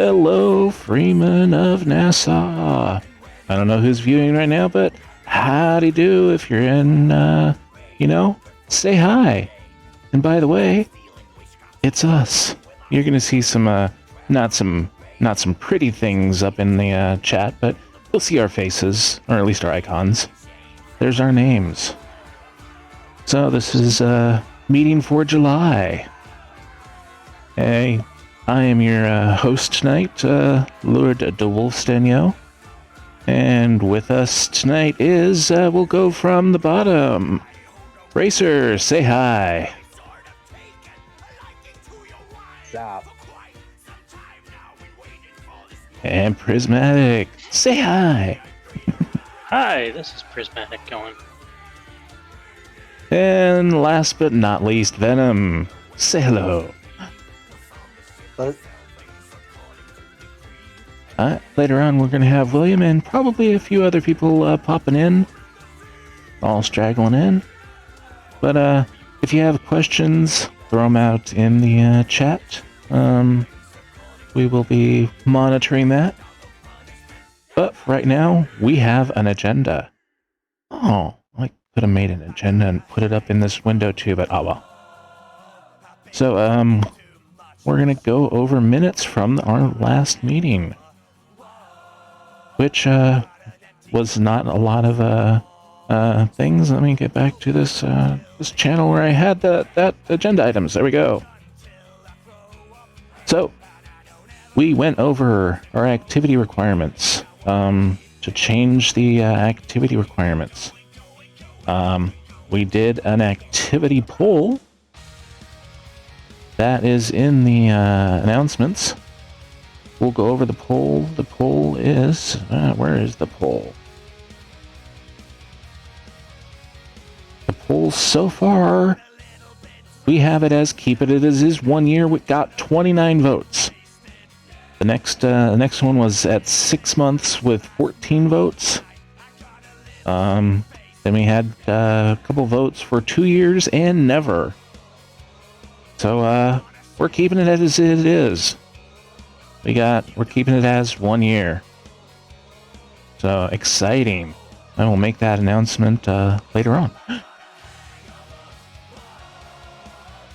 Hello, Freeman of Nassau. I don't know who's viewing right now, but howdy do if you're in, say hi. And by the way, it's us. You're gonna see some, not some pretty things up in the chat, but you'll see our faces, or at least our icons. There's our names. So this is meeting for July. Hey, I am your host tonight, Lord de Wolfstenio. And with us tonight is, we'll go from the bottom. Racer, say hi. Stop. And Prismatic, say hi. Hi, this is Prismatic going. And last but not least, Venom, say hello. But Later on, we're going to have William and probably a few other people popping in, all straggling in. But if you have questions, throw them out in the chat. We will be monitoring that. But right now, we have an agenda. Oh, I could have made an agenda and put it up in this window too, but oh well. So, we're going to go over minutes from our last meeting, which was not a lot of things. Let me get back to this this channel where I had that agenda items. There we go. So we went over our activity requirements to change the activity requirements. We did an activity poll that is in the announcements. We'll go over the poll. The poll is... where is the poll? The poll so far, we have it as keep it as is 1 year. We got 29 votes. The next one was at 6 months with 14 votes. Then we had a couple votes for 2 years and never. So we're keeping it as it is. We're keeping it as 1 year. So exciting. I will make that announcement later on.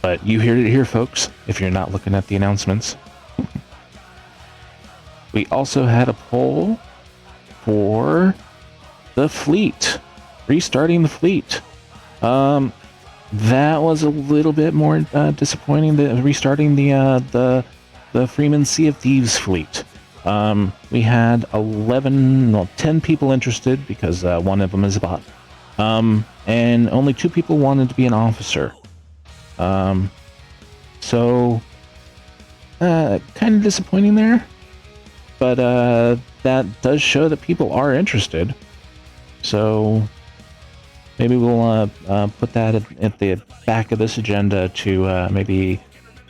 But you heard it here, folks, if you're not looking at the announcements. We also had a poll for the fleet. Restarting the fleet. That was a little bit more disappointing, restarting the Freeman Sea of Thieves fleet. We had 10 people interested because one of them is a bot. And only 2 people wanted to be an officer. So kind of disappointing there. But that does show that people are interested. So maybe we'll put that at the back of this agenda to maybe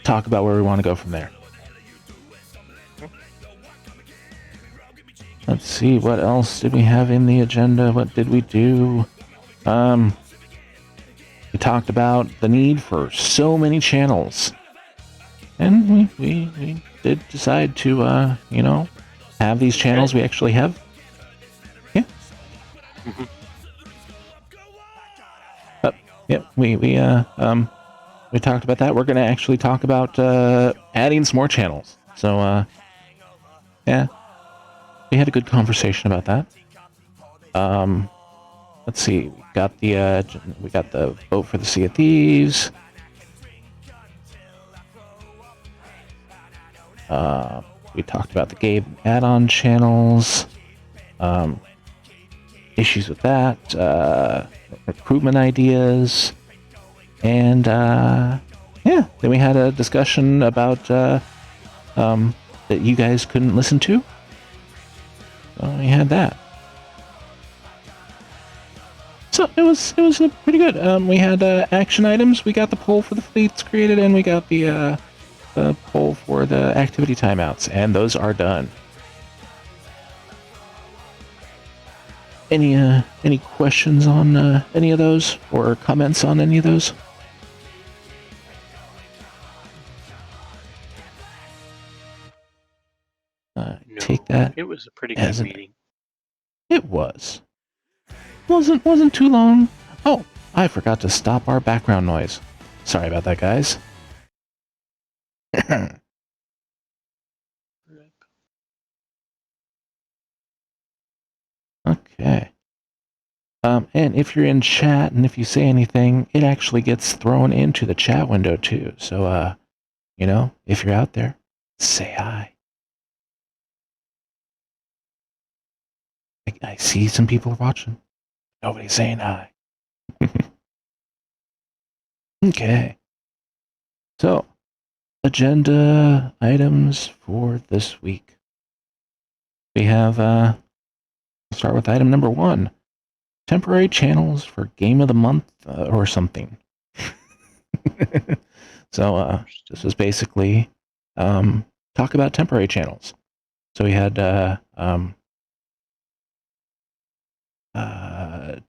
talk about where we want to go from there. Let's see, what else did we have in the agenda? What did we do? We talked about the need for so many channels. And we did decide to, have these channels we actually have. Yeah. Mm-hmm. We talked about that. We're going to actually talk about adding some more channels. So, yeah. We had a good conversation about that. Let's see. We got the vote for the Sea of Thieves. We talked about the game add-on channels. Issues with that. Recruitment ideas. And yeah. Then we had a discussion about that you guys couldn't listen to. We had that. So it was pretty good. We had action items. We got the poll for the fleets created, and we got the poll for the activity timeouts, and those are done. Any questions on any of those, or comments on any of those? was a pretty As good it- meeting. It wasn't too long. Oh, I forgot to stop our background noise. Sorry about that, guys. Okay. And if you're in chat and if you say anything, it actually gets thrown into the chat window too. So, if you're out there, say hi. I see some people watching. Nobody's saying hi. Okay. So, agenda items for this week. We have, start with item number 1. Temporary channels for Game of the Month or something. So, this was basically talk about temporary channels. So we had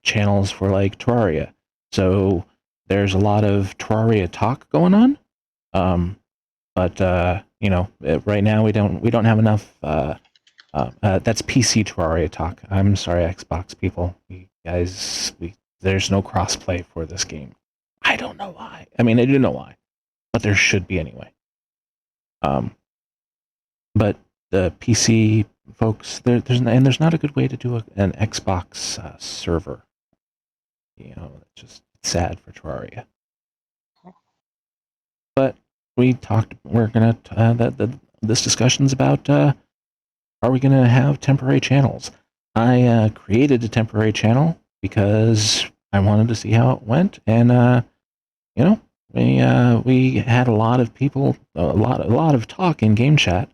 channels for like Terraria. So there's a lot of Terraria talk going on. But right now we don't have enough. That's PC Terraria talk. I'm sorry, Xbox people. There's no crossplay for this game. I don't know why. I mean, I do know why, but there should be anyway. But the PC folks, there's not a good way to do an Xbox server. It's just sad for Terraria. But we're gonna this discussion's about are we gonna have temporary channels? I created a temporary channel because I wanted to see how it went, and we had a lot of people, a lot of talk in game chat,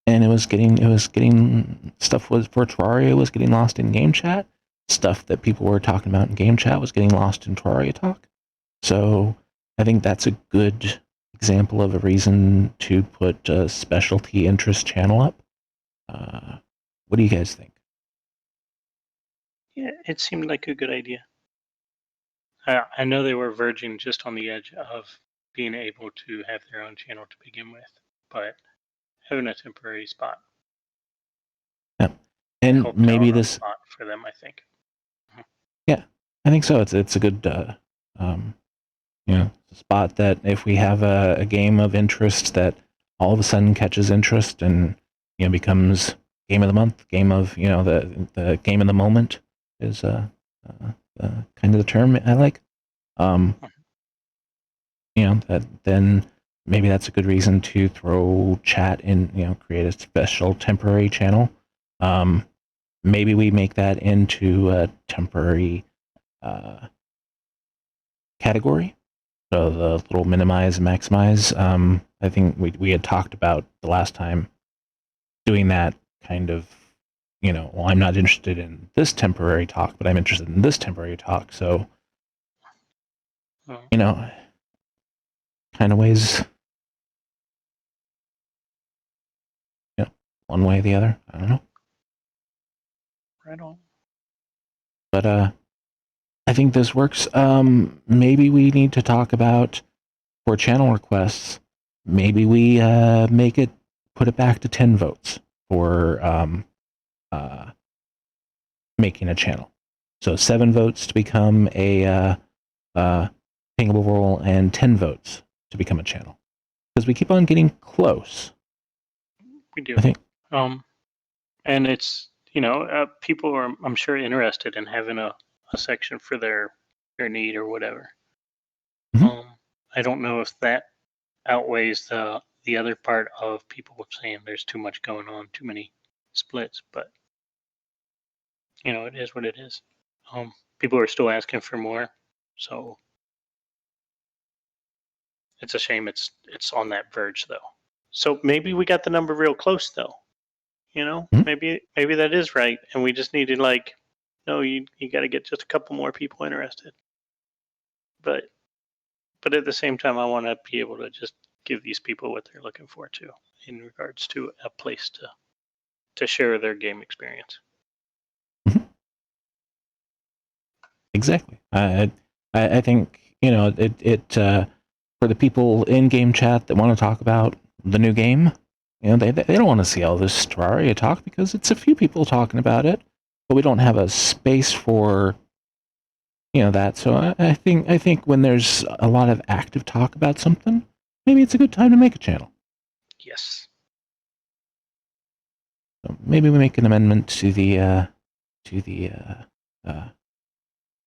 and it was getting stuff was for Terraria was getting lost in game chat. Stuff that people were talking about in game chat was getting lost in Terraria talk. So I think that's a good example of a reason to put a specialty interest channel up. What do you guys think? Yeah, it seemed like a good idea. I know they were verging just on the edge of being able to have their own channel to begin with, but having a temporary spot. Yeah. And helped maybe out a this lot for them, I think. Yeah, I think so. It's a good spot that if we have a game of interest that all of a sudden catches interest and becomes game of the month, game of the game of the moment is kind of the term I like. That then maybe that's a good reason to throw chat in. Create a special temporary channel. Maybe we make that into a temporary category. So the little minimize and maximize. I think we had talked about the last time doing that kind of, well, I'm not interested in this temporary talk, but I'm interested in this temporary talk. So, kind of ways, one way or the other. I don't know. Right on. But I think this works. Maybe we need to talk about for channel requests. Maybe we put it back to 10 votes for making a channel. So 7 votes to become a pingable role and 10 votes to become a channel. Because we keep on getting close. We do. I think. And it's, people are, I'm sure, interested in having a section for their need or whatever. Mhm. I don't know if that outweighs the other part of people saying there's too much going on, too many splits, but it is what it is. People are still asking for more, so it's a shame it's on that verge though. So maybe we got the number real close though. Maybe that is right, and we just needed no, you got to get just a couple more people interested. But at the same time, I want to be able to just give these people what they're looking for too, in regards to a place to share their game experience. Exactly. I think it for the people in game chat that want to talk about the new game, You know, they don't want to see all this Terraria talk because it's a few people talking about it, but we don't have a space for, you know, that. So I think when there's a lot of active talk about something, maybe it's a good time to make a channel. Yes. So maybe we make an amendment to the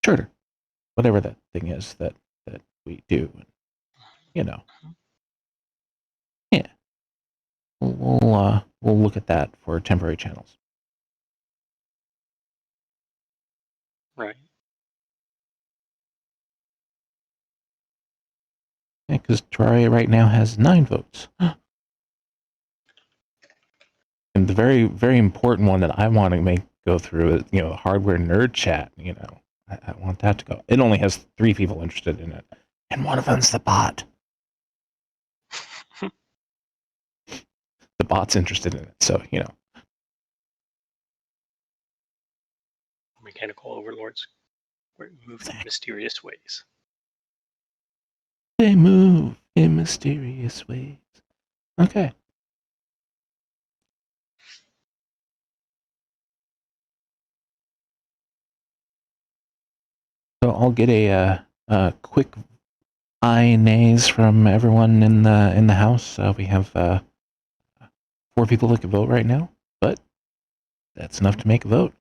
charter, whatever that thing is that we do. You know, yeah, we'll look at that for temporary channels. Right. Because Terraria right now has 9 votes. And the very, very important one that I want to make go through is, you know, hardware nerd chat. You know, I want that to go. It only has 3 people interested in it, and one of them's the bot. The bot's interested in it, so you know. Mechanical overlords move in mysterious ways. They move in mysterious ways. Okay. So I'll get a quick aye nays from everyone in the house. We have 4 people that can vote right now, but that's enough to make a vote.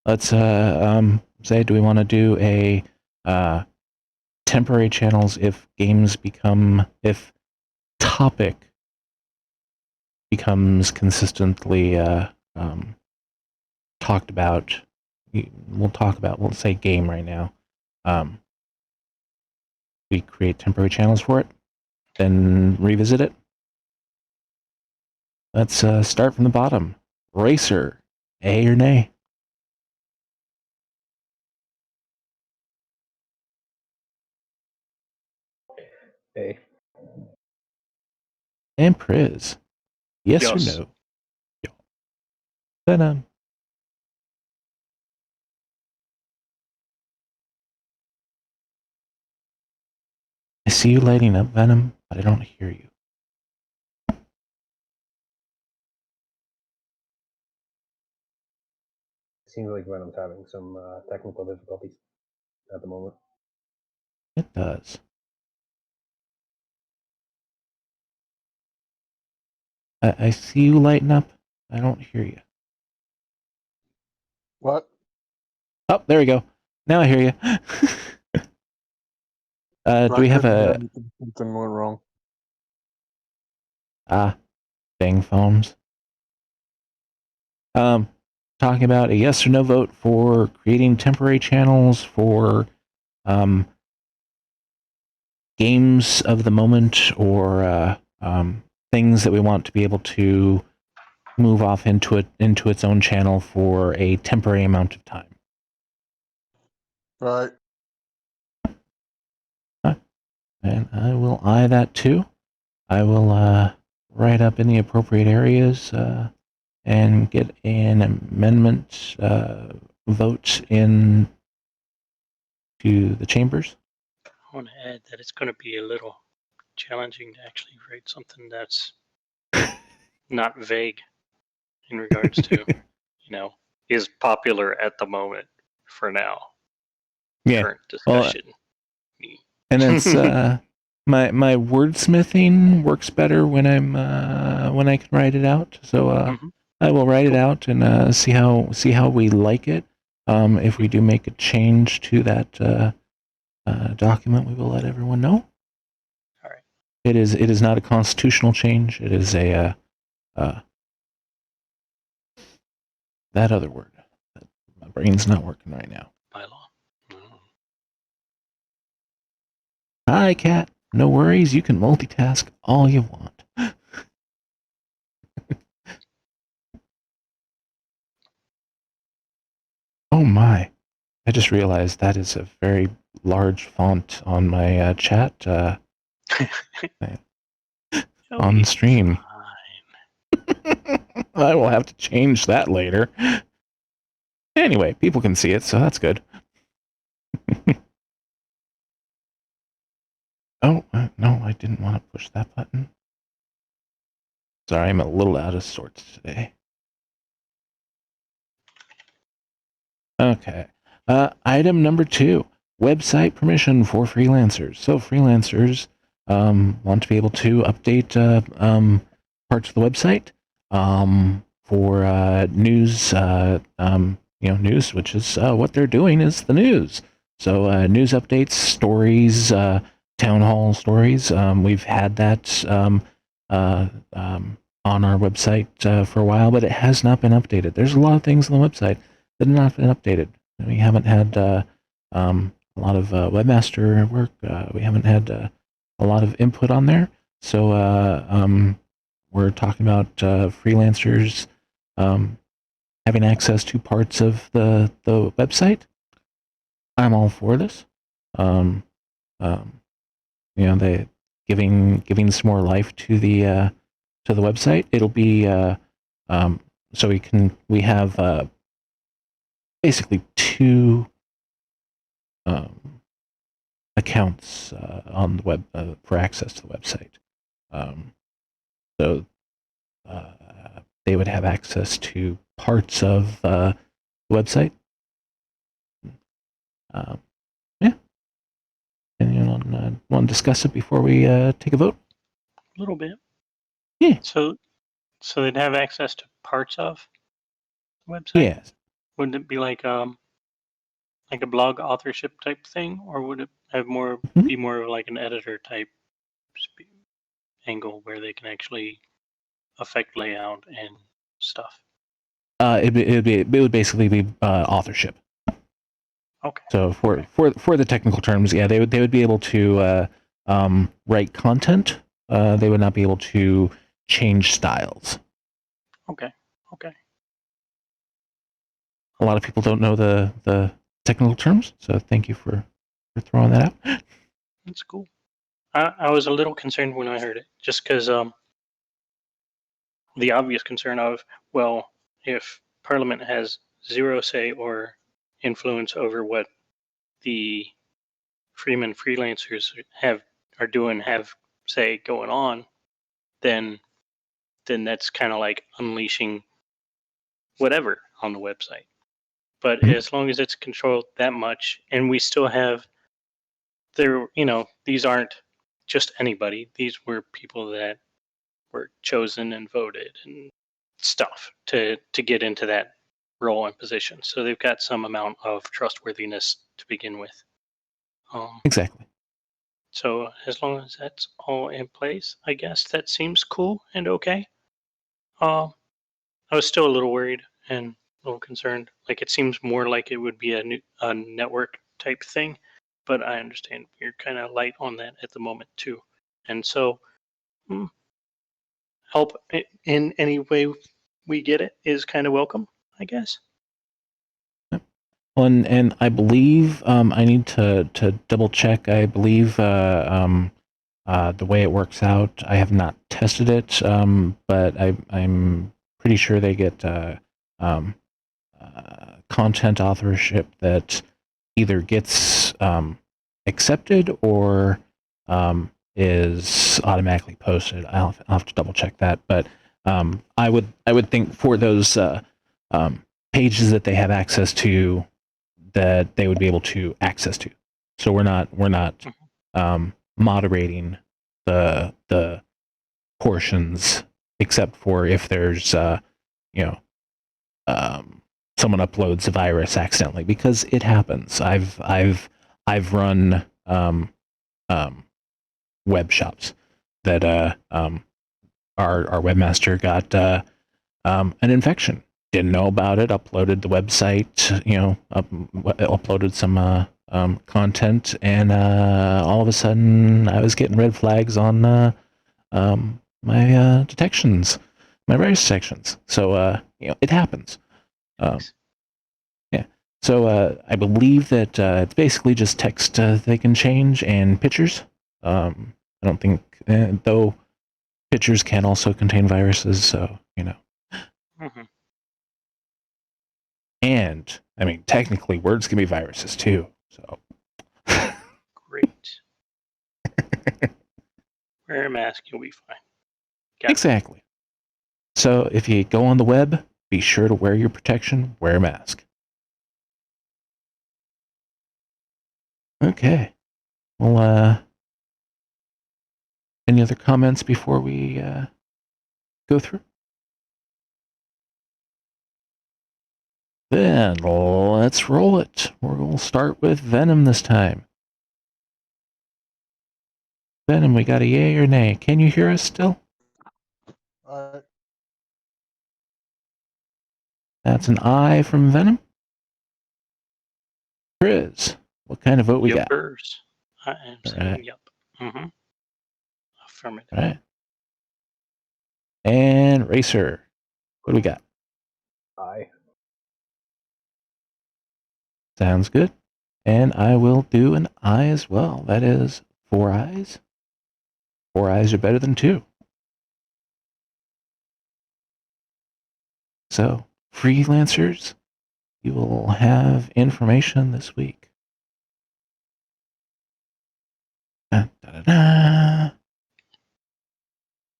Let's say, do we want to do a temporary channels if topic becomes consistently talked about? We'll say game right now. We create temporary channels for it, then revisit it. Let's start from the bottom. Racer, A or nay? Hey. And Priz, yes or Yes. no? Then I see you lighting up, Venom, but I don't hear you. Seems like Venom's having some technical difficulties at the moment. It does. I see you lighting up. I don't hear you. What? Oh, there we go. Now I hear you. Do we have Something went wrong. dang phones. Talking about a yes or no vote for creating temporary channels for games of the moment or things that we want to be able to move off into its own channel for a temporary amount of time. Right. And I will eye that too. I will write up in the appropriate areas and get an amendment vote in to the chambers. I want to add that it's going to be a little challenging to actually write something that's not vague in regards to, is popular at the moment for now. Yeah. Current discussion. And it's my wordsmithing works better when I can write it out. So I will write it out and see how we like it. If we do make a change to that document, we will let everyone know. All right. It is not a constitutional change. It is a that other word. My brain's not working right now. Bylaw. Hi, Cat. No worries. You can multitask all you want. Oh my. I just realized that is a very large font on my chat on stream. I will have to change that later. Anyway, people can see it, so that's good. Oh, no, I didn't want to push that button. Sorry, I'm a little out of sorts today. Okay. Item number 2, website permission for freelancers. So freelancers want to be able to update parts of the website for news, news, which is what they're doing is the news. So news updates, stories, town hall stories. We've had that on our website for a while, but it has not been updated. There's a lot of things on the website that have not been updated. We haven't had a lot of webmaster work. We haven't had a lot of input on there. So we're talking about freelancers having access to parts of the website. I'm all for this. They giving some more life to the website. It'll be so we have basically 2 accounts on the web for access to the website. So they would have access to parts of the website. Yeah. And you want to discuss it before we take a vote? A little bit. Yeah. So they'd have access to parts of the website? Yes. Wouldn't it be like a blog authorship type thing, or would it have be more of like an editor type angle where they can actually affect layout and stuff? It would basically be authorship. Okay. So for the technical terms, yeah, they would be able to write content. They would not be able to change styles. Okay. A lot of people don't know the technical terms, so thank you for throwing that out. That's cool. I was a little concerned when I heard it, just because the obvious concern of, well, if Parliament has zero say or influence over what the Freeman freelancers are doing, have say going on, then that's kind of like unleashing whatever on the website. But as long as it's controlled that much, and we still have these aren't just anybody. These were people that were chosen and voted and stuff to get into that role and position. So they've got some amount of trustworthiness to begin with. Exactly. So as long as that's all in place, I guess that seems cool and okay. I was still a little worried and a little concerned. Like it seems more like it would be a network type thing, but I understand you're kind of light on that at the moment too. And so help in any way we get it is kind of welcome, I guess. Well, and I believe I need to double check. I believe the way it works out. I have not tested it, but I'm pretty sure they get content authorship that either gets accepted or is automatically posted. I'll have to double check that, but I would think for those pages that they have access to, that they would be able to access to. So we're not moderating the portions, except for if there's someone uploads a virus accidentally, because it happens. I've run web shops that our webmaster got an infection. Didn't know about it. Uploaded the website. Uploaded some content, and all of a sudden, I was getting red flags on my detections, my virus detections. So it happens. Yeah. So I believe that it's basically just text they can change and pictures. I don't think, though, pictures can also contain viruses. So Mm-hmm. And I mean, technically, words can be viruses too. So Great. Wear a mask, you'll be fine. Got exactly. So if you go on the web, be sure to wear your protection, wear a mask. Okay. Well, any other comments before we go through? Then let's roll it. We'll start with Venom this time. Venom, we got a yay or nay? Can you hear us still? That's an I from Venom. Chris, what kind of vote we got? Yuppers. I am saying Alright. yup. Mm-hmm. Affirmative. All right. And Racer, what do we got? Aye. Sounds good. And I will do an I as well. That is 4 eyes. 4 eyes are better than 2. So, freelancers, you will have information this week. Da, da, da, da.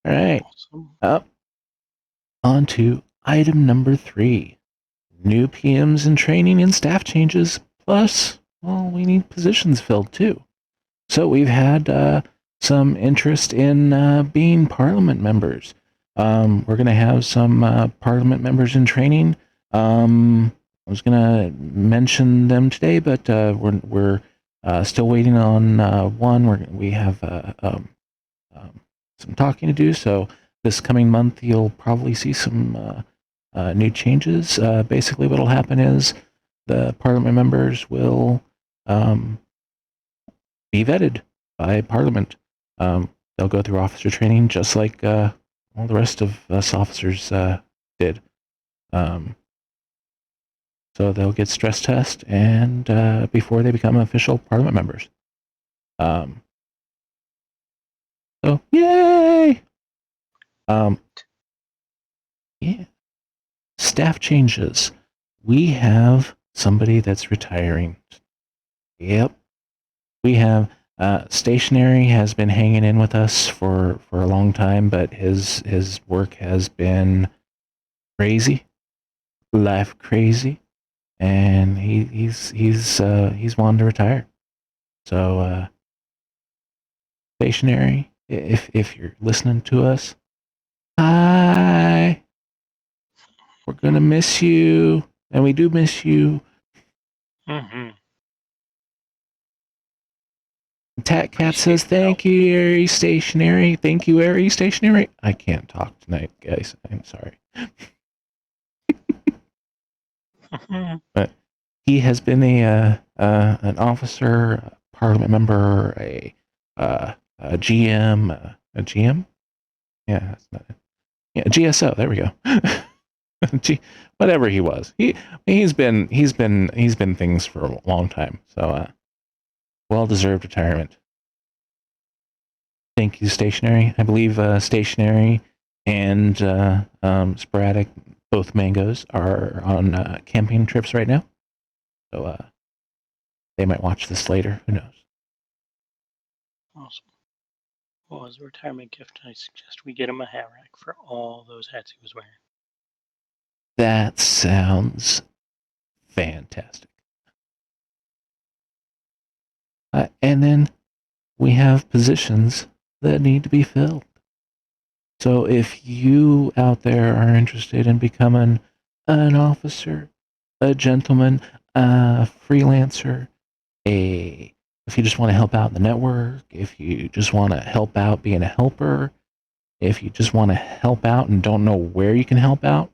All right. Awesome. Up. On to item number 3. New PMs in training and staff changes. Plus, well, we need positions filled too. So we've had some interest in being Parliament members. We're going to have some Parliament members in training. I was going to mention them today, but we're still waiting on one. We have some talking to do. So this coming month, you'll probably see some new changes. Basically, what will happen is the Parliament members will be vetted by Parliament. They'll go through officer training just like all the rest of us officers did. So they'll get stress test and before they become official Parliament members. So yay! Yeah. Staff changes. We have somebody that's retiring. Yep. We have Stationary has been hanging in with us for a long time, but his work has been crazy, life crazy, and he's wanting to retire. So Stationary, if you're listening to us, hi, we're gonna miss you, and we do miss you. Mm-hmm. Tat Cat says, Appreciate the thank you, Airy Stationary. Thank you, Airy Stationary. I can't talk tonight, guys. I'm sorry. But he has been an officer, a Parliament member, a GM, a GM? Yeah, that's not it. Yeah, GSO. There we go. Whatever he was. He's been things for a long time. So well-deserved retirement. Thank you, Stationary. I believe Stationary and Sporadic, both Mangoes, are on camping trips right now. So they might watch this later. Who knows? Awesome. Well, as a retirement gift, I suggest we get him a hat rack for all those hats he was wearing. That sounds fantastic. And then we have positions that need to be filled. So if you out there are interested in becoming an officer, a gentleman, a freelancer, if you just want to help out in the network, if you just want to help out being a helper, if you just want to help out and don't know where you can help out,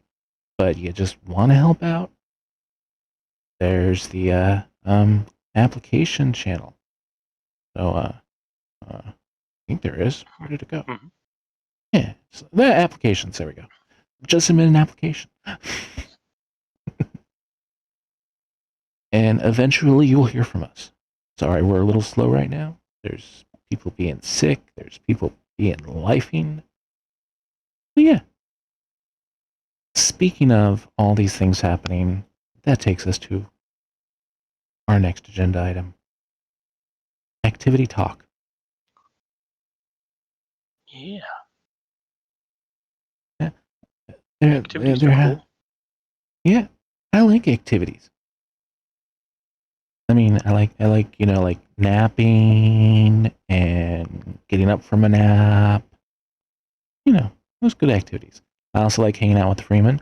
but you just want to help out, there's the application channel. So I think there is. Where did it go? Mhm. Yeah, so the applications. There we go. Just submit an application. And eventually you will hear from us. Sorry, we're a little slow right now. There's people being sick. There's people being lifing. But yeah. Speaking of all these things happening, that takes us to our next agenda item. Activity talk. Yeah. Activities are cool. Yeah, I like activities. I mean, I like like napping and getting up from a nap. Those good activities. I also like hanging out with Freeman.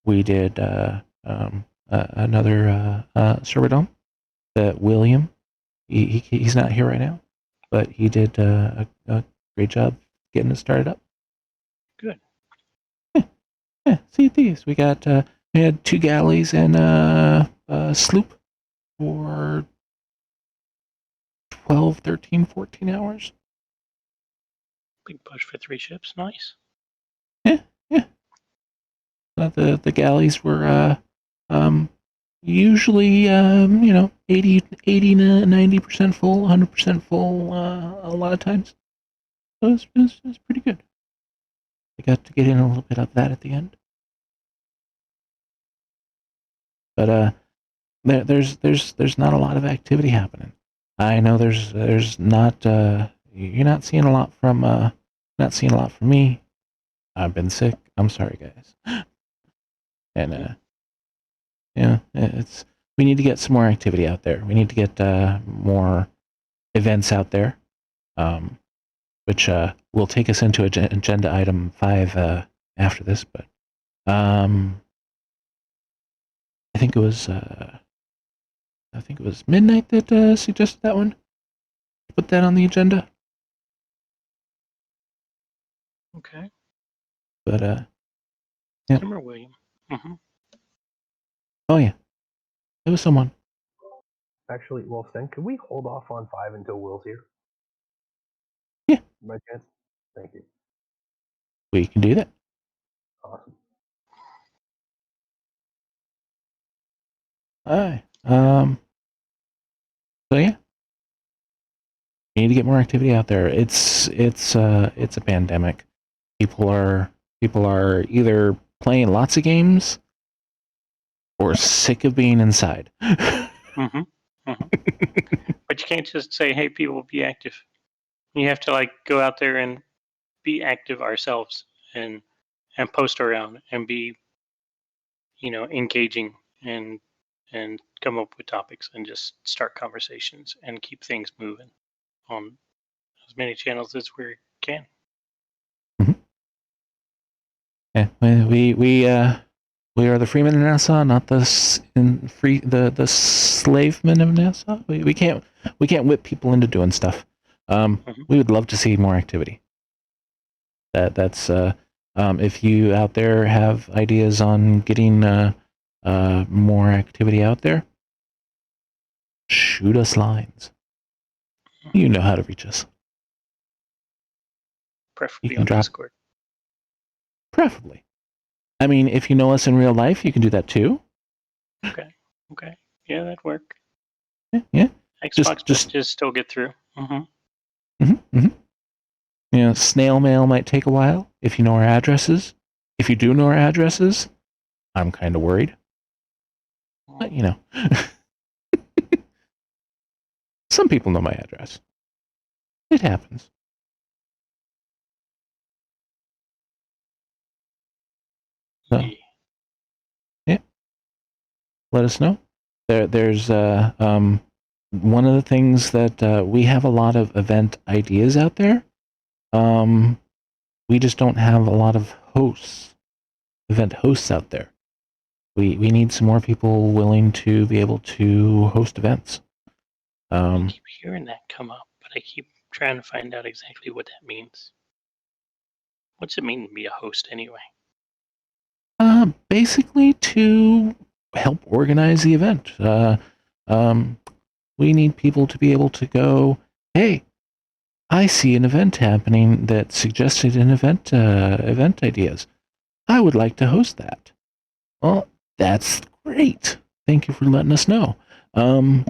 We did another server dome that William. He's not here right now, but he did a great job getting it started up. Good. Yeah, see these. We had 2 galleys and a sloop for 12, 13, 14 hours. Big push for 3 ships. Nice. Yeah. The galleys were usually 80 to 90% full, 100% full a lot of times. So it was pretty good. I got to get in a little bit of that at the end. But there's not a lot of activity happening. I know there's not you're not seeing a lot from me. I've been sick. I'm sorry, guys. And we need to get some more activity out there. We need to get more events out there, which will take us into agenda item 5 after this. But I think it was Midnight that suggested that one. Put that on the agenda. Okay. But yeah. Remember William. Mm-hmm. Oh yeah, it was someone. Actually, well, Sten, could we hold off on 5 until Will's here? Yeah. By chance? Thank you. We can do that. Awesome. All right. So yeah, we need to get more activity out there. It's a pandemic. People are either playing lots of games or sick of being inside. Mm-hmm. Mm-hmm. But you can't just say, "Hey, people, be active." You have to go out there and be active ourselves and post around and be engaging and come up with topics and just start conversations and keep things moving on as many channels as we can. Mm-hmm. Yeah, we are the freemen of Nassau, not the slavemen of Nassau. We can't whip people into doing stuff. We would love to see more activity. That's if you out there have ideas on getting more activity out there, shoot us lines. You know how to reach us. Preferably on Discord. Preferably. I mean, if you know us in real life, you can do that too. Okay. Yeah, that'd work. Yeah. Xbox just still get through. Snail mail might take a while if you know our addresses. If you do know our addresses, I'm kind of worried. But some people know my address. It happens. So, yeah. Let us know. There's one of the things that we have a lot of event ideas out there. We just don't have a lot of event hosts out there. We need some more people willing to be able to host events. I keep hearing that come up, but I keep trying to find out exactly what that means. What's it mean to be a host anyway? Basically to help organize the event. We need people to be able to go, hey, I see an event happening that suggested an event ideas. I would like to host that. Well, that's great. Thank you for letting us know. So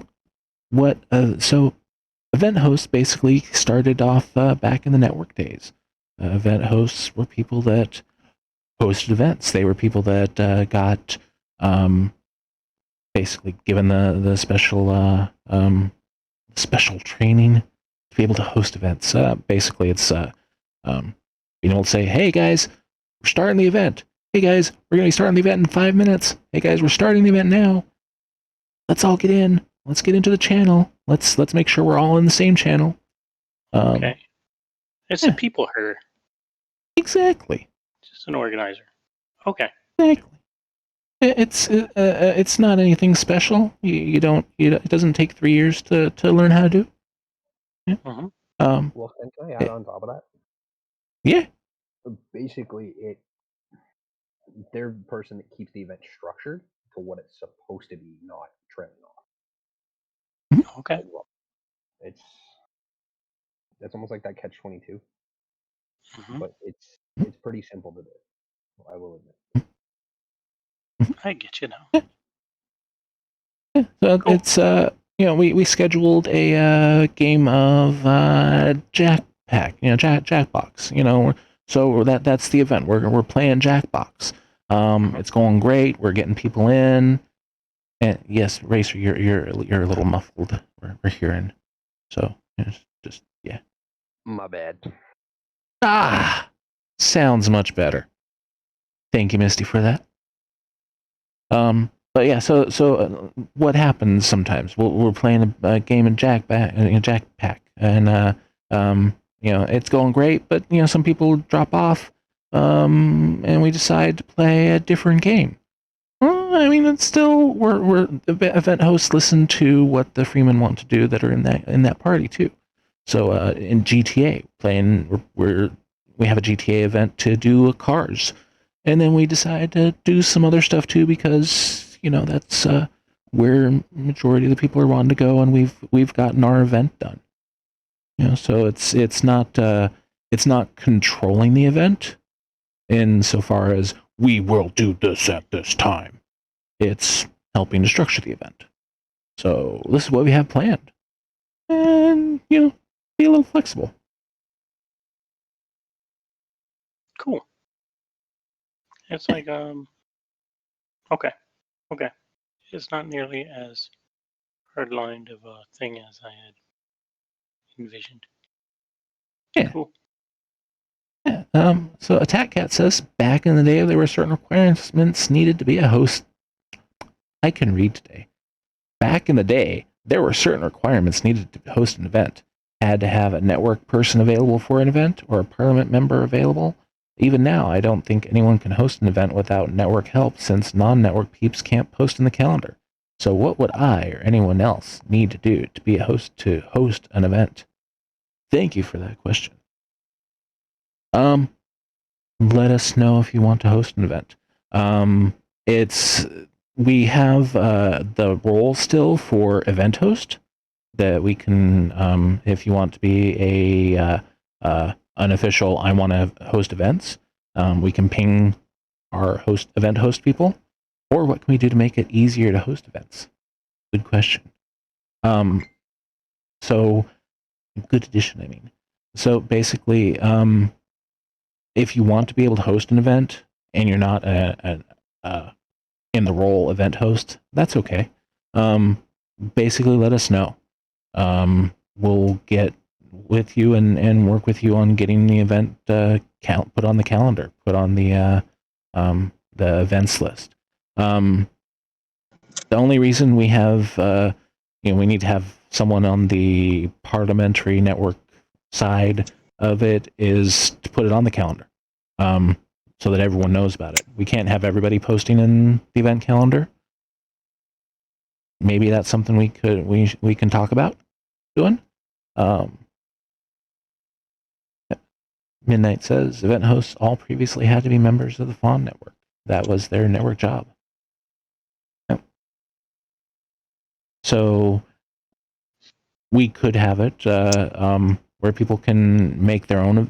event hosts basically started off back in the network days. Event hosts were people that hosted events. They were people that got basically given the special training to be able to host events. Basically, it's being able to say, "Hey guys, we're starting the event. Hey guys, we're gonna be starting the event in 5 minutes. Hey guys, we're starting the event now. Let's all get in. Let's get into the channel. Let's make sure we're all in the same channel. Okay. It's yeah. a people herder, Exactly. just an organizer. Okay. Exactly. It's not anything special. You don't. It doesn't take 3 years to learn how to do. Yeah. Mhm. Well, and can I add on top of that? Yeah. So basically, they're the person that keeps the event structured to what it's supposed to be, not trailing off. Okay. Well, it's almost like that catch-22, Mhm. but it's pretty simple to do. I will admit. I get you now. So Cool. it's we scheduled a game of Jackpack, Jackbox, so that's the event. We're playing Jackbox. It's going great. We're getting people in. And yes, Racer, you're a little muffled. We're hearing. So just yeah. My bad. Sounds much better. Thank you, Misty, for that. But yeah, so what happens sometimes? We're playing a game of Jackpack, and it's going great, but some people drop off, and we decide to play a different game. Well, I mean, it's still we're event hosts listen to what the Freemen want to do that are in that party too. So in GTA, we have a GTA event to do a Cars, and then we decide to do some other stuff too because that's where majority of the people are wanting to go, and we've gotten our event done. So it's not controlling the event insofar as we will do this at this time. It's helping to structure the event. So this is what we have planned, and be a little flexible. Cool. It's like okay. It's not nearly as hard-lined of a thing as I had envisioned. Yeah. Cool. Yeah. So Attack Cat says back in the day there were certain requirements needed to be a host. I can read today. Back in the day, there were certain requirements needed to host an event. Had to have a network person available for an event or a parliament member available. Even now, I don't think anyone can host an event without network help since non-network peeps can't post in the calendar. So what would I or anyone else need to do to be a host to host an event? Thank you for that question. Let us know if you want to host an event. We have the role still for event host that we can, if you want to be a unofficial, I want to host events. We can ping our event host people, or what can we do to make it easier to host events? Good question. So good addition. I mean, so basically, if you want to be able to host an event and you're not in the role event host, that's okay. Basically, let us know. We'll get with you and work with you on getting the event put on the calendar, put on the events list. The only reason we have we need to have someone on the parliamentary network side of it is to put it on the calendar, so that everyone knows about it. We can't have everybody posting in the event calendar. Maybe that's something we can talk about doing. Midnight says event hosts all previously had to be members of the Fawn network. That was their network job. Yep. So we could have it where people can make their own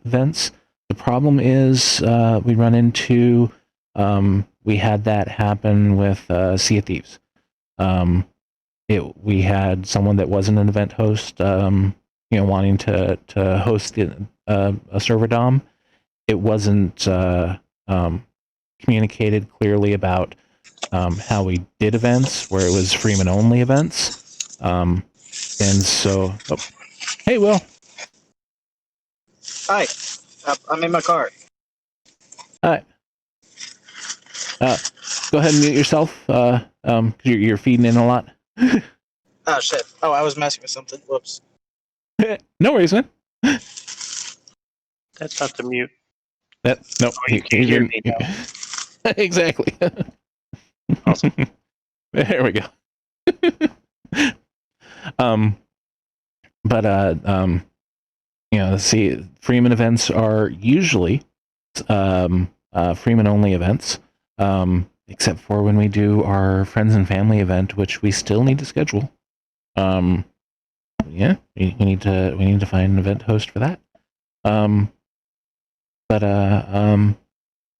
events. The problem is we run into we had that happen with Sea of Thieves. We had someone that wasn't an event host, wanting to host a server dom. It wasn't communicated clearly about how we did events, where it was Freeman only events. And so, hey, Will. Hi, I'm in my car. Hi. Go ahead and mute yourself. 'Cause you're feeding in a lot. Oh shit! Oh, I was messing with something. Whoops. No worries, man. That's not the mute. No, Oh, you can't hear me now. Exactly. Awesome. There we go. See, Freeman events are usually Freeman only events, except for when we do our friends and family event, which we still need to schedule. We need to find an event host for that.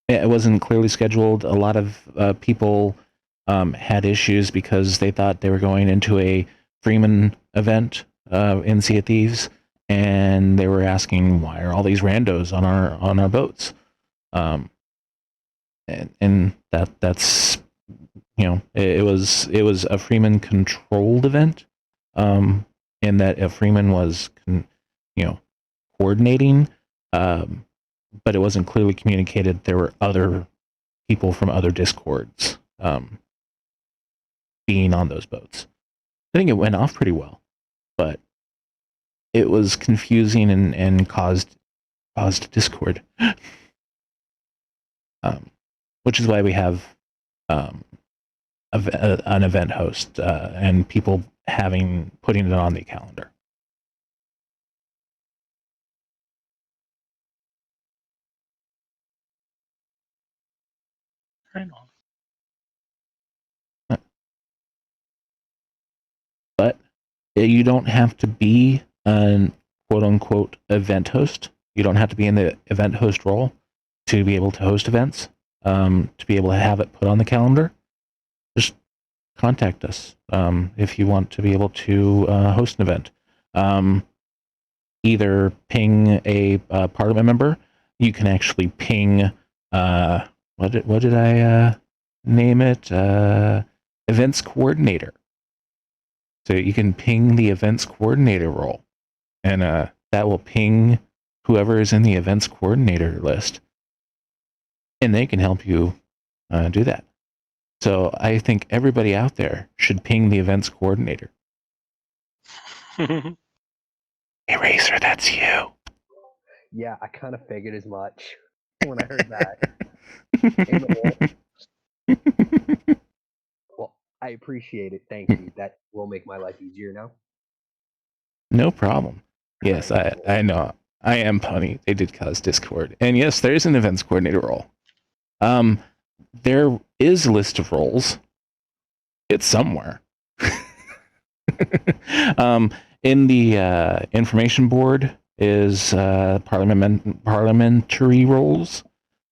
It wasn't clearly scheduled. A lot of people had issues because they thought they were going into a Freeman event in Sea of Thieves, and they were asking, why are all these randos on our boats? And that's it was a Freeman controlled event, in that if Freeman was coordinating, but it wasn't clearly communicated there were other people from other discords being on those boats. I think it went off pretty well, but it was confusing and caused discord. Which is why we have an event host and people putting it on the calendar. Right on. But you don't have to be an quote unquote event host. You don't have to be in the event host role to be able to host events, to be able to have it put on the calendar. Just contact us if you want to be able to host an event. Either ping a Parliament member. You can actually ping what did I name it? Events coordinator. So you can ping the events coordinator role, and that will ping whoever is in the events coordinator list, and they can help you do that. So I think everybody out there should ping the events coordinator. Eraser, that's you. Yeah, I kind of figured as much when I heard that. Well, I appreciate it. Thank you. That will make my life easier now. No problem. Yes, Alright, cool. I know. I am Pony. They did cause Discord. And yes, there is an events coordinator role. There is a list of roles. It's somewhere. In the information board is parliamentary roles.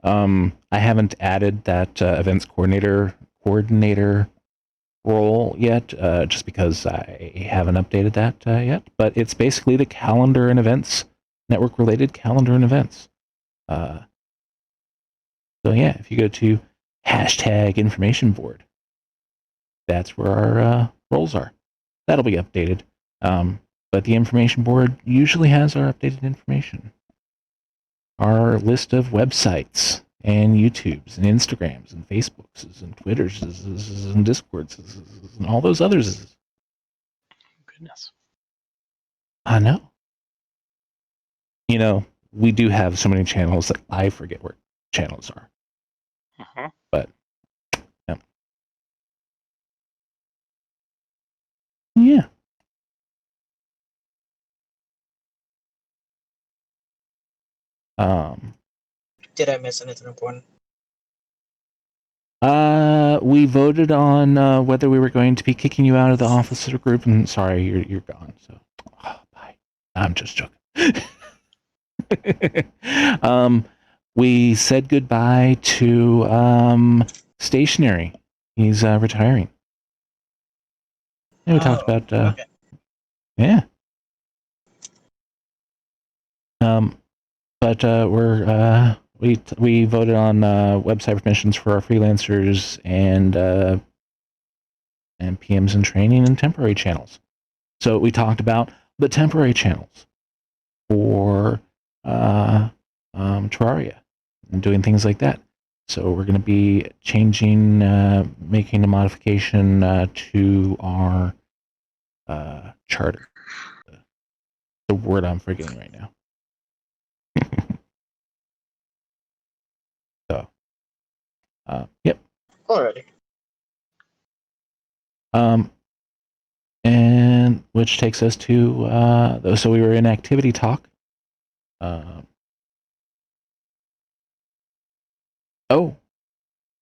I haven't added that events coordinator role yet, just because I haven't updated that yet. But it's basically the calendar and events, network-related calendar and events. So yeah, if you go to #information board, that's where our roles are. That'll be updated. But the information board usually has our updated information. Our list of websites and YouTubes and Instagrams and Facebooks and Twitters and Discords and all those others. Goodness. I know. We do have so many channels that I forget where channels are. Uh-huh. But, yeah. Did I miss anything important? We voted on whether we were going to be kicking you out of the officer group, and sorry, you're gone. So, bye. I'm just joking. We said goodbye to Stationary. He's retiring. Yeah, we talked about okay. yeah. But we voted on website permissions for our freelancers and PMs and training and temporary channels. So we talked about the temporary channels for Terraria and doing things like that. So we're going to be changing, making a modification to our charter. The word I'm forgetting right now. So, yep. Alrighty. And which takes us to so we were in activity talk. Oh,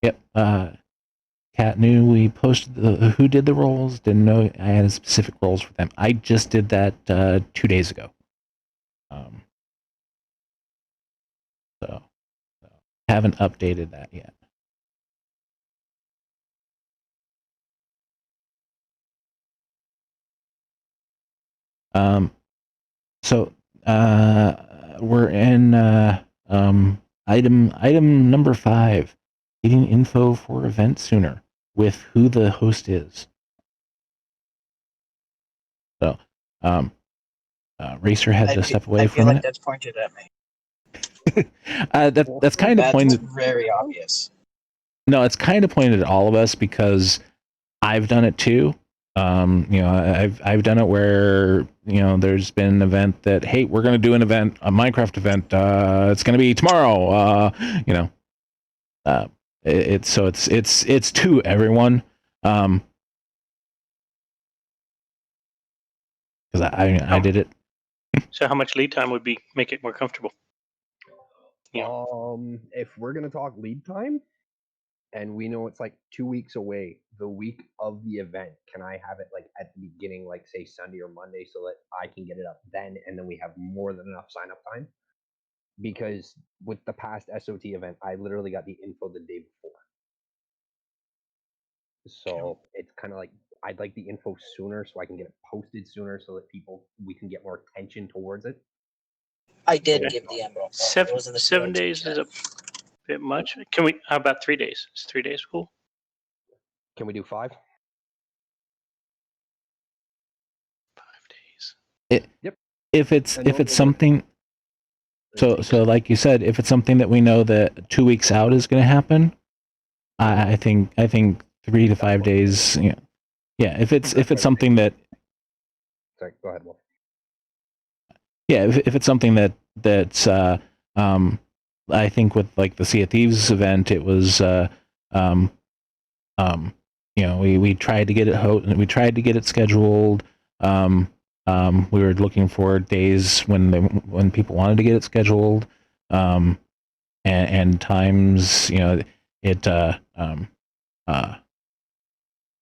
yep. Kat knew we posted who did the roles. Didn't know I had specific roles for them. I just did that 2 days ago. So haven't updated that yet. So we're in item number 5, getting info for event sooner with who the host is. So Racer had to step away I for feel a like minute. that's pointed at me. That's kind of That's pointed. very obvious. No, it's kind of pointed at all of us because I've done it too. I've done it where there's been an event that, hey, we're going to do an event, a Minecraft event. It's going to be tomorrow. It's to everyone. Because I did it. So how much lead time would be make it more comfortable? Yeah. If we're gonna talk lead time, and we know it's like 2 weeks away, the week of the event, can I have it like at the beginning, like say Sunday or Monday, so that I can get it up then, and then we have more than enough sign up time? Because with the past SOT event, I literally got the info the day before. So it's kind of like I'd like the info sooner so I can get it posted sooner so that we can get more attention towards it. I did Okay. give the envelope. Seven, It was in the 7 COT days chat. is a bit much. Can we? How about 3 days? Is 3 days cool? Can we do 5? 5 days. If it's And those are something. So like you said, if it's something that we know that 2 weeks out is going to happen, I think 3 to 5 days. Yeah. If it's something that. Sorry, go ahead, Wolf. Yeah, if it's something that's I think with like the Sea of Thieves event, it was we tried to get it scheduled. We were looking for days when people wanted to get it scheduled, and times.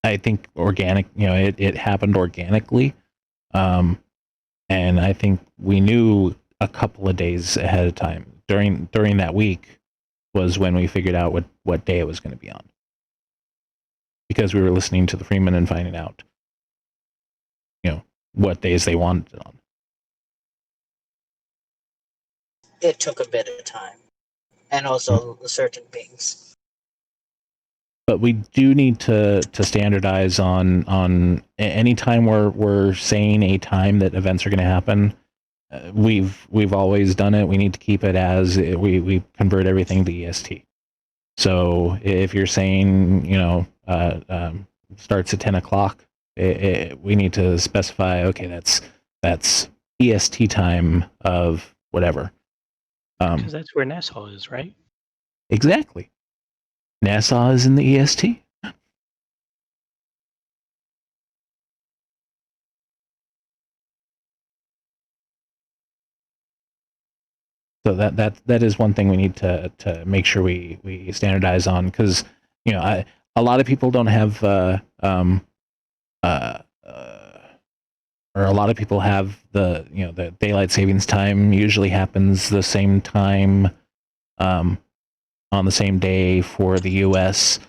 I think organic. It happened organically. And I think we knew a couple of days ahead of time. During that week was when we figured out what day it was going to be on, because we were listening to the Freeman and finding out what days they wanted it on. It took a bit of time, and also certain things. But we do need to standardize on any time we're saying a time that events are going to happen. We've always done it. We need to keep it as we convert everything to EST. So if you're saying starts at 10 o'clock, we need to specify. Okay, that's EST time of whatever. Because that's where Nassau is, right? Exactly. Nassau is in the EST. So that is one thing we need to make sure we standardize on, because a lot of people don't have or a lot of people have the daylight savings time usually happens the same time on the same day for the US.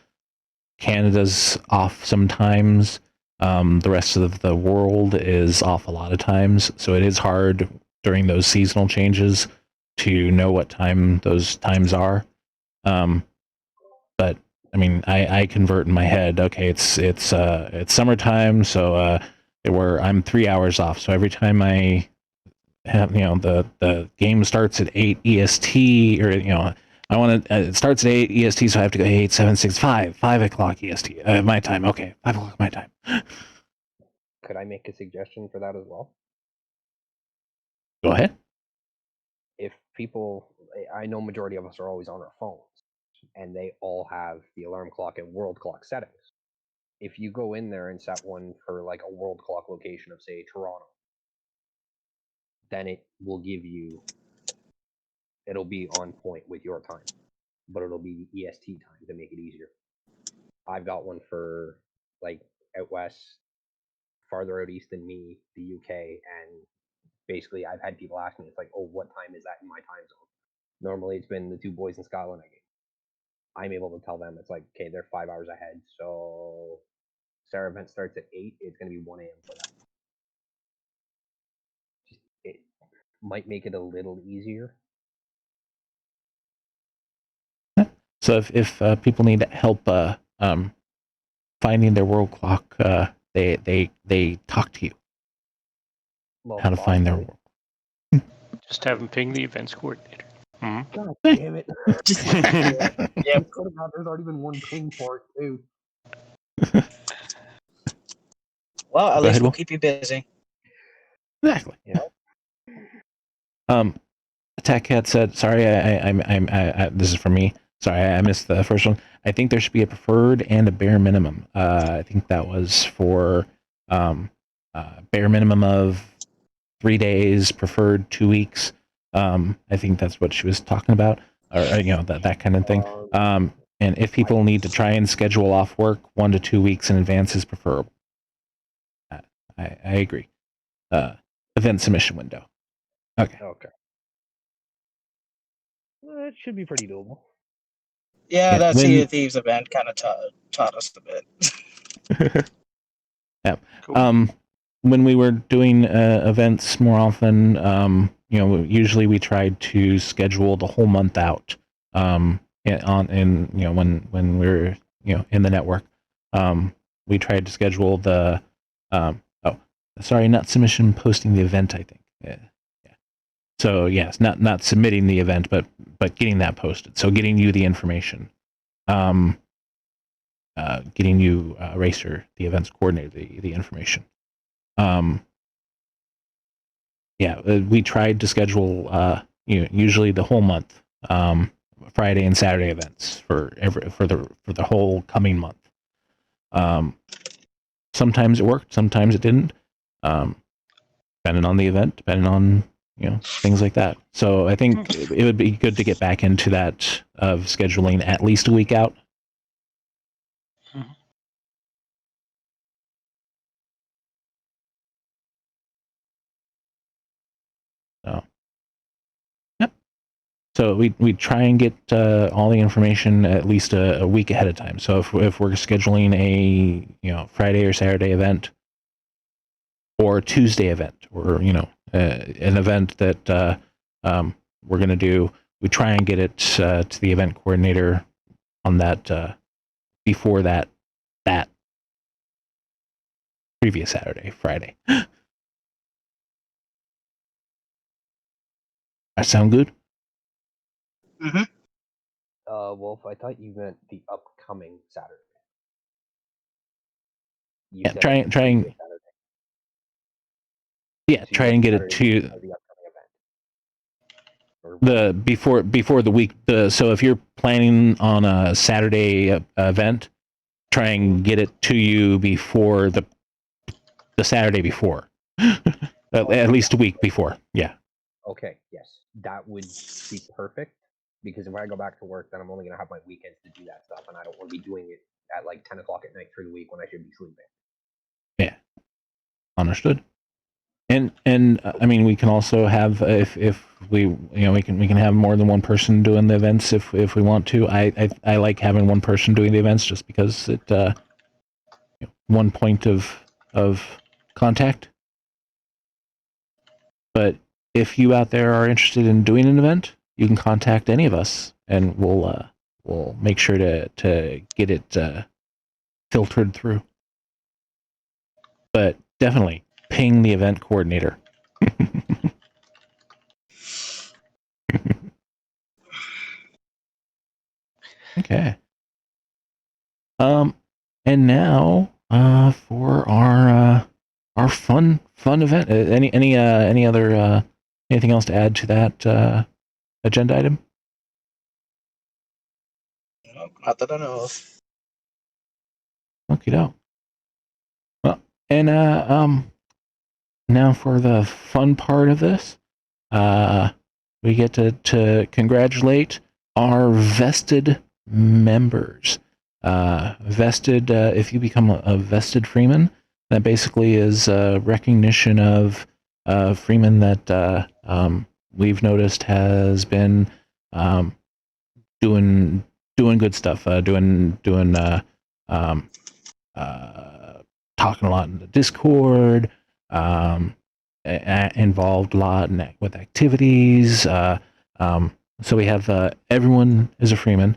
Canada's off sometimes. The rest of the world is off a lot of times, so it is hard during those seasonal changes to know what time those times are. But I mean, I convert in my head. Okay, it's summertime, so I'm 3 hours off. So every time I have the game starts at 8 EST, or I want to. It starts at 8 EST, so I have to go 8, 7, 6, 5, 5 o'clock EST. My time. Okay, 5 o'clock my time. Could I make a suggestion for that as well? Go ahead. If people, I know majority of us are always on our phones, and they all have the alarm clock and world clock settings. If you go in there and set one for like a world clock location of say Toronto, then it will give you, it'll be on point with your time, but it'll be EST time to make it easier. I've got one for like out west, farther out east than me, the UK, and basically I've had people ask me, it's like, oh, what time is that in my time zone? Normally it's been the two boys in Scotland I game. I'm able to tell them it's like, okay, they're 5 hours ahead, so Sarah event starts at 8, it's going to be 1 a.m. for them. It might make it a little easier. So if people need help finding their world clock, they talk to you Well, how to find their possibly. world. Just have them ping the events coordinator. God damn it. Yep. There's already been one ping for it, too. Well, at Go least ahead, we'll Will. keep you busy. Exactly. Yeah. Attack Cat said, "Sorry, I this is for me. Sorry, I missed the first one. I think there should be a preferred and a bare minimum. I think that was for bare minimum of 3 days, preferred 2 weeks. I think that's what she was talking about, or that kind of thing. And if people need to try and schedule off work 1 to 2 weeks in advance is preferable. I agree. Event submission window. Okay. Okay. It should be pretty doable. Yeah, Yeah, that when- Sea of Thieves event kind of taught us a bit. Yeah. Cool. When we were doing events more often, usually we tried to schedule the whole month out. When we're in the network, we tried to schedule the not submission, posting the event. I think. Yeah. So yes, not submitting the event, but getting that posted. So getting you the information. Getting you Racer, the events coordinator, the information. We tried to schedule usually the whole month, Friday and Saturday events for the whole coming month. Sometimes it worked, sometimes it didn't, depending on the event, depending on things like that. So I think it would be good to get back into that of scheduling at least a week out. So, yep. So we try and get all the information at least a week ahead of time. So if we're scheduling a Friday or Saturday event, or Tuesday event, or an event that we're going to do, we try and get it to the event coordinator on that before that previous Saturday, Friday. That sound good? Mm-hmm. Wolf, I thought you meant the upcoming Saturday. You Yeah, said try the and previous Saturday. yeah, So you try said and get it Saturday to of the upcoming event. Or the before the week. So if you're planning on a Saturday event, try and get it to you before the Saturday before, at least a week before. Yeah. Okay, yes, that would be perfect, because if I go back to work, then I'm only gonna have my weekends to do that stuff, and I don't want to be doing it at like 10 o'clock at night through the week when I should be sleeping. Yeah. Understood. And I mean, we can also have if we we can have more than one person doing the events if we want to. I like having one person doing the events just because it one point of contact. But if you out there are interested in doing an event, you can contact any of us, and we'll make sure to get it filtered through. But definitely ping the event coordinator. Okay. And now, for our fun event. Any other anything else to add to that agenda item? No, not that I know of. Okie doke. Well, and now for the fun part of this, we get to congratulate our vested members. Vested, if you become a vested Freeman, that basically is a recognition of Freeman that we've noticed has been doing good stuff, talking a lot in the Discord, involved a lot with activities. So we have everyone is a Freeman.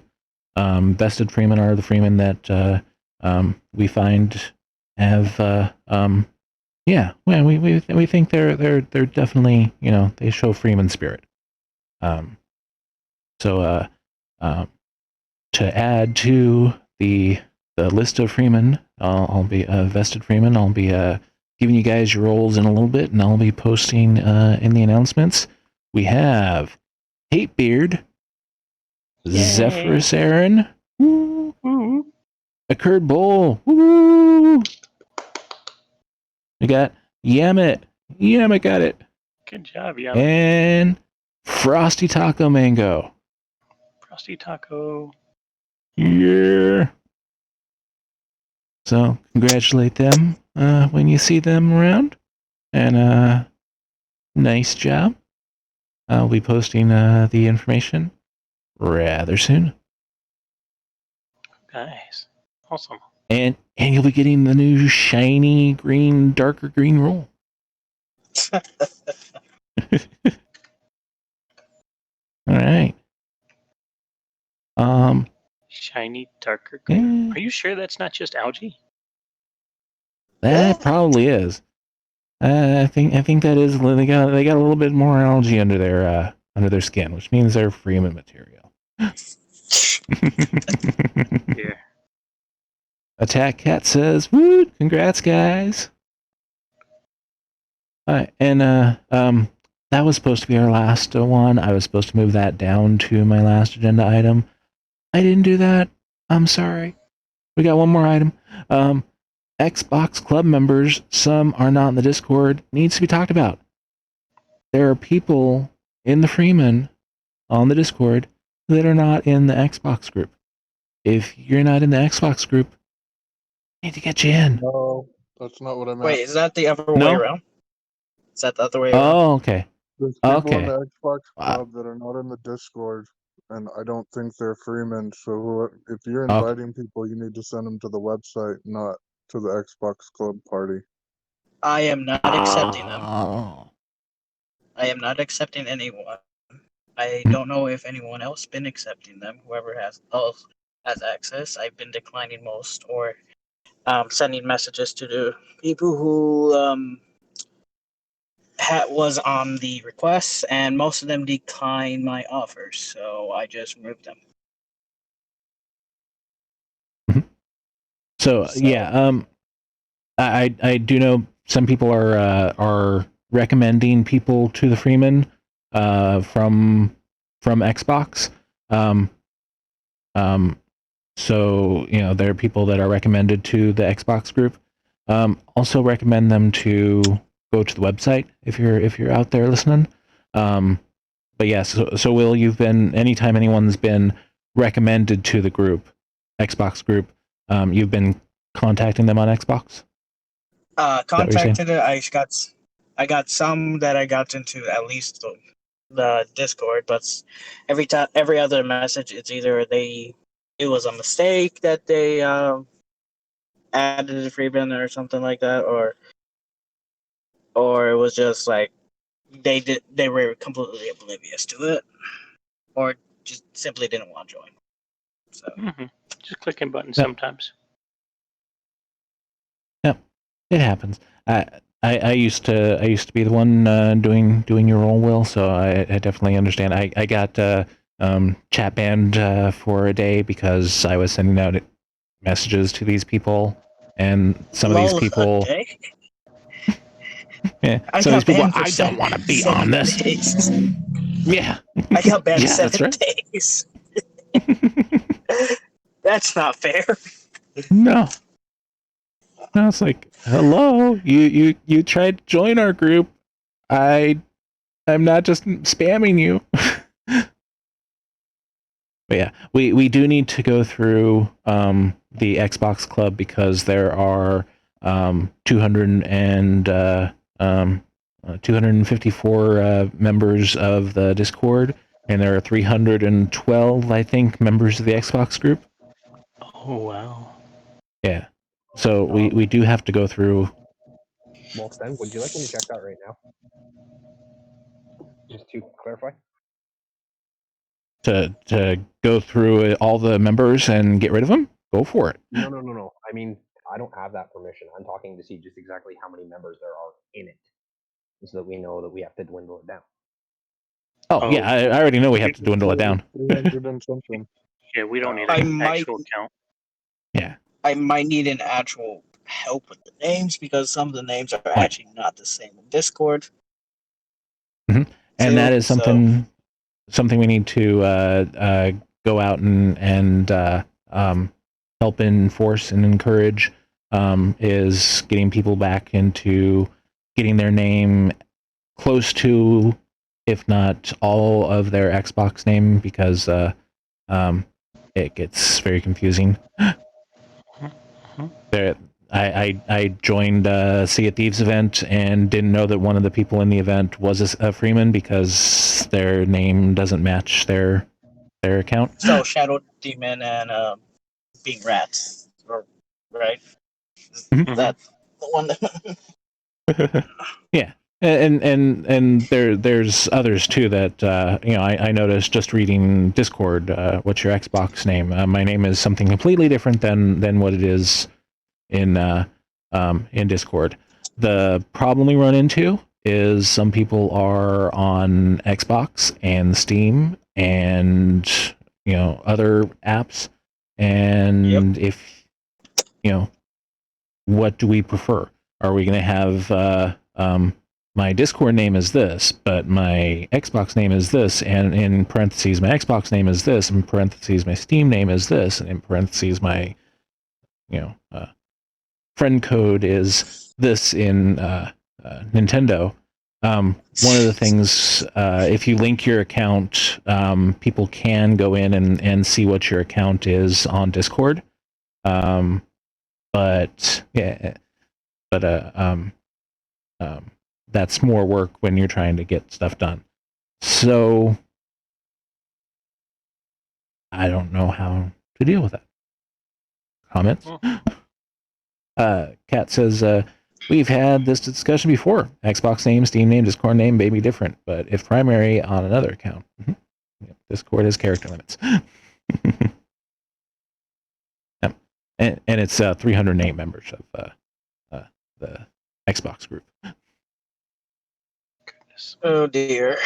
Vested Freemen are the Freemen that we find have yeah. Well, we think they're definitely, you know, they show Freeman spirit. So to add to the list of Freemen, I'll be vested Freeman. I'll be giving you guys your roles in a little bit, and I'll be posting in the announcements. We have Hatebeard, Zephyrus Aaron, woo, Occurred Bull, woo. We got Yamit got it, Good job, yeah. and Frosty Taco Mango. Frosty Taco. Yeah. So congratulate them when you see them around, and nice job. I'll be posting the information rather soon, Nice. Awesome. and you'll be getting the new shiny green, darker green roll. All right. Shiny, darker green. Yeah, Are you sure that's not just algae? that probably is. I think that is. They got a little bit more algae under their skin, which means they're Freeman material. Yeah. Attack Cat says, "Woo! Congrats, guys!" All right, and that was supposed to be our last one. I was supposed to move that down to my last agenda item. I didn't do that. I'm sorry. We got one more item. Xbox Club members, some are not in the Discord, needs to be talked about. There are people in the Freeman on the Discord that are not in the Xbox group. If you're not in the Xbox group, I need to get you in. No, that's not what I meant. Wait, is that the other way No? around? Is that the other way around? Oh, okay. There's people in Okay. the Xbox Wow. Club that are not in the Discord, and I don't think they're Freemen. So if you're Okay. inviting people, you need to send them to the website, not to the Xbox Club party. I am not accepting them. Oh. I am not accepting anyone. I don't know if anyone else been accepting them. Whoever has access, I've been declining most, or sending messages to the people who was on the request, and most of them declined my offers, so I just removed them. So yeah, I do know some people are recommending people to the Freeman from Xbox. So you know, there are people that are recommended to the Xbox group. Also recommend them to go to the website if you're out there listening. But yes, so Will, you've been, anytime anyone's been recommended to the group, Xbox group, you've been contacting them on Xbox? Contacted it. I got some that I got into at least the Discord, but every other message, it's either it was a mistake that they added a Freeman or something like that, or it was just like they were completely oblivious to it, or just simply didn't want to join. So Just clicking buttons sometimes. Yep, it happens. I used to be the one doing your role, Will. So I definitely understand. I got chat banned for a day because I was sending out messages to these people, and some of these Lol, people, okay. yeah, I some of these got people, banned for I don't want to be 7 on this. days. Yeah, I got banned yeah, that's 7 right. days. That's not fair. No, it's like, hello, you tried to join our group. I'm not just spamming you. But yeah, we do need to go through the Xbox Club because there are 254 members of the Discord, and there are 312, I think, members of the Xbox group. Oh wow. Yeah, so we do have to go through. Well, Sten, would you like me to check that right now? Just to clarify. To go through all the members and get rid of them. Go for it. No. I mean, I don't have that permission. I'm talking to see just exactly how many members there are in it, so that we know that we have to dwindle it down. Oh, yeah, I already know we have to dwindle it down. 300 and something. Yeah, we don't need I an might- actual count. Yeah. I might need an actual help with the names because some of the names are Right. actually not the same in Discord. And too, that is so- something we need to go out and help enforce and encourage, is getting people back into getting their name close to, if not all of their Xbox name, because it gets very confusing. There, I joined a Sea of Thieves event and didn't know that one of the people in the event was a Freeman because their name doesn't match their account. So Shadow Demon and Being Rats, right? Mhm. That's the one that. Yeah, and there's others too that I noticed just reading Discord. What's your Xbox name? My name is something completely different than what it is in Discord. The problem we run into is some people are on Xbox and Steam and other apps, and if what do we prefer? Are we going to have my Discord name is this, but my Xbox name is this, and in parentheses my Xbox name is this, in parentheses my Steam name is this, and in parentheses my friend code is this in Nintendo. One of the things, if you link your account, people can go in and see what your account is on Discord. But that's more work when you're trying to get stuff done. So I don't know how to deal with that. Comments? Kat says, we've had this discussion before. Xbox name, Steam name, Discord name may be different, but if primary on another account. Mm-hmm. Yeah, Discord has character limits. And it's 308 members of the Xbox group. Goodness. Oh dear.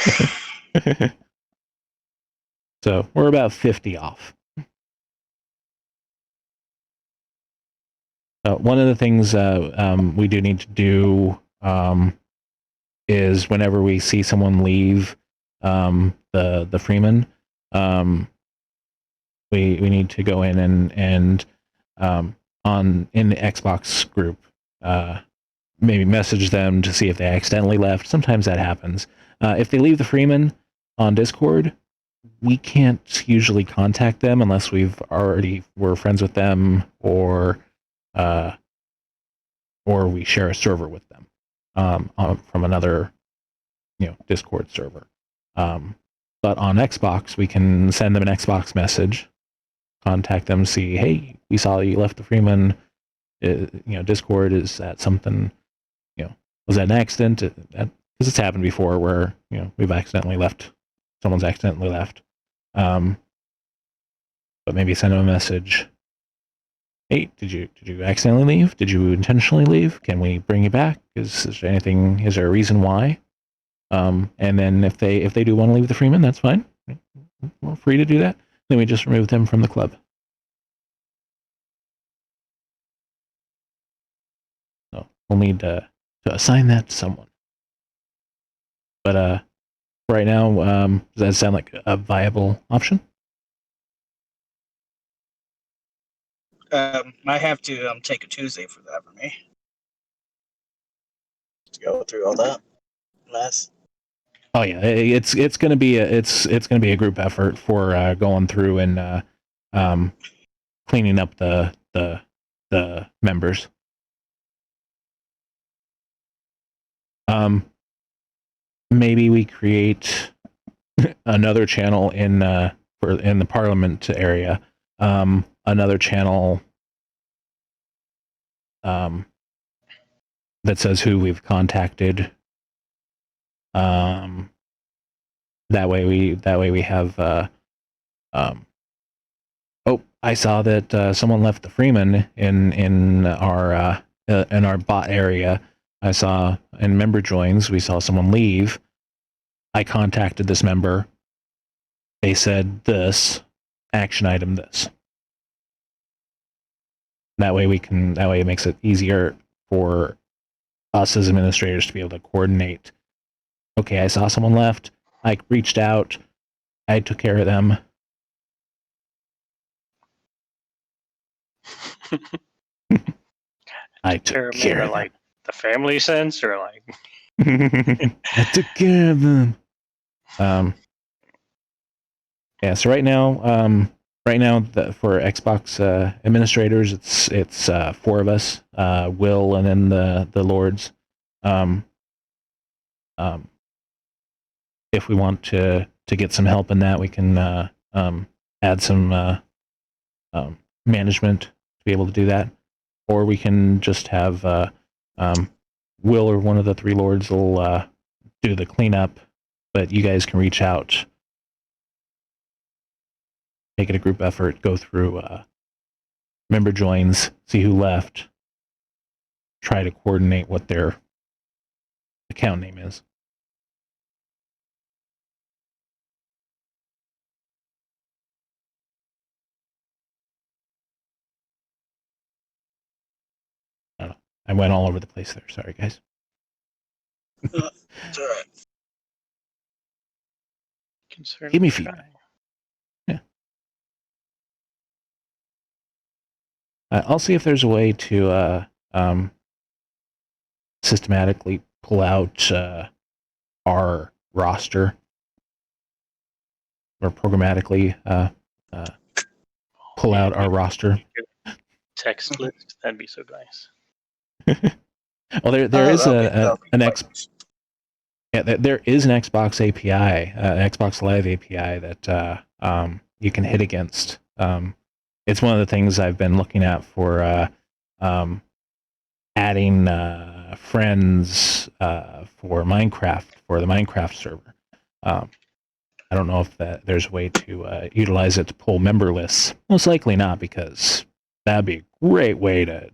So we're about 50 off. One of the things we do need to do is whenever we see someone leave the Freeman, we need to go in and in the Xbox group, maybe message them to see if they accidentally left. Sometimes that happens. If they leave the Freeman on Discord, we can't usually contact them unless we're friends with them or we share a server with them from another Discord server. But on Xbox, we can send them an Xbox message, contact them, see, hey, we saw you left the Freeman. Discord, is that something? Was that an accident? Because it's happened before where we've accidentally left. Someone's accidentally left. But maybe send them a message. Hey, did you accidentally leave? Did you intentionally leave? Can we bring you back? Is there a reason why? And then if they do want to leave the Freeman, that's fine. we're free to do that. Then we just remove them from the club. So we'll need to assign that to someone. But right now, does that sound like a viable option? I have to take a Tuesday for that for me. To go through all that mess. Oh yeah, it's gonna be a group effort for going through and cleaning up the members. Maybe we create another channel in the Parliament area. Another channel that says who we've contacted. That way we have. Oh, I saw that someone left the Freeman in our bot area. I saw in member joins, we saw someone leave. I contacted this member. They said this action item this. That way it makes it easier for us as administrators to be able to coordinate. Okay, I saw someone left. I reached out. I took care of them. I took care of them. Like the family sense, or like I took care of them. Yeah. So right now, for Xbox administrators, it's 4 of us. Will and then the lords. If we want to get some help in that, we can add some management to be able to do that, or we can just have Will or one of the 3 lords will do the cleanup, but you guys can reach out, make it a group effort, go through member joins, see who left, try to coordinate what their account name is. I don't know. I went all over the place there. Sorry, guys. It's all right. Give me feedback. Yeah. I'll see if there's a way to systematically pull out our roster, or programmatically pull out our roster. Text list. That'd be so nice. Well, there is there is an Xbox API, Xbox Live API that you can hit against. It's one of the things I've been looking at for adding friends for Minecraft, for the Minecraft server. I don't know if there's a way to utilize it to pull member lists. Most likely not, because that'd be a great way to,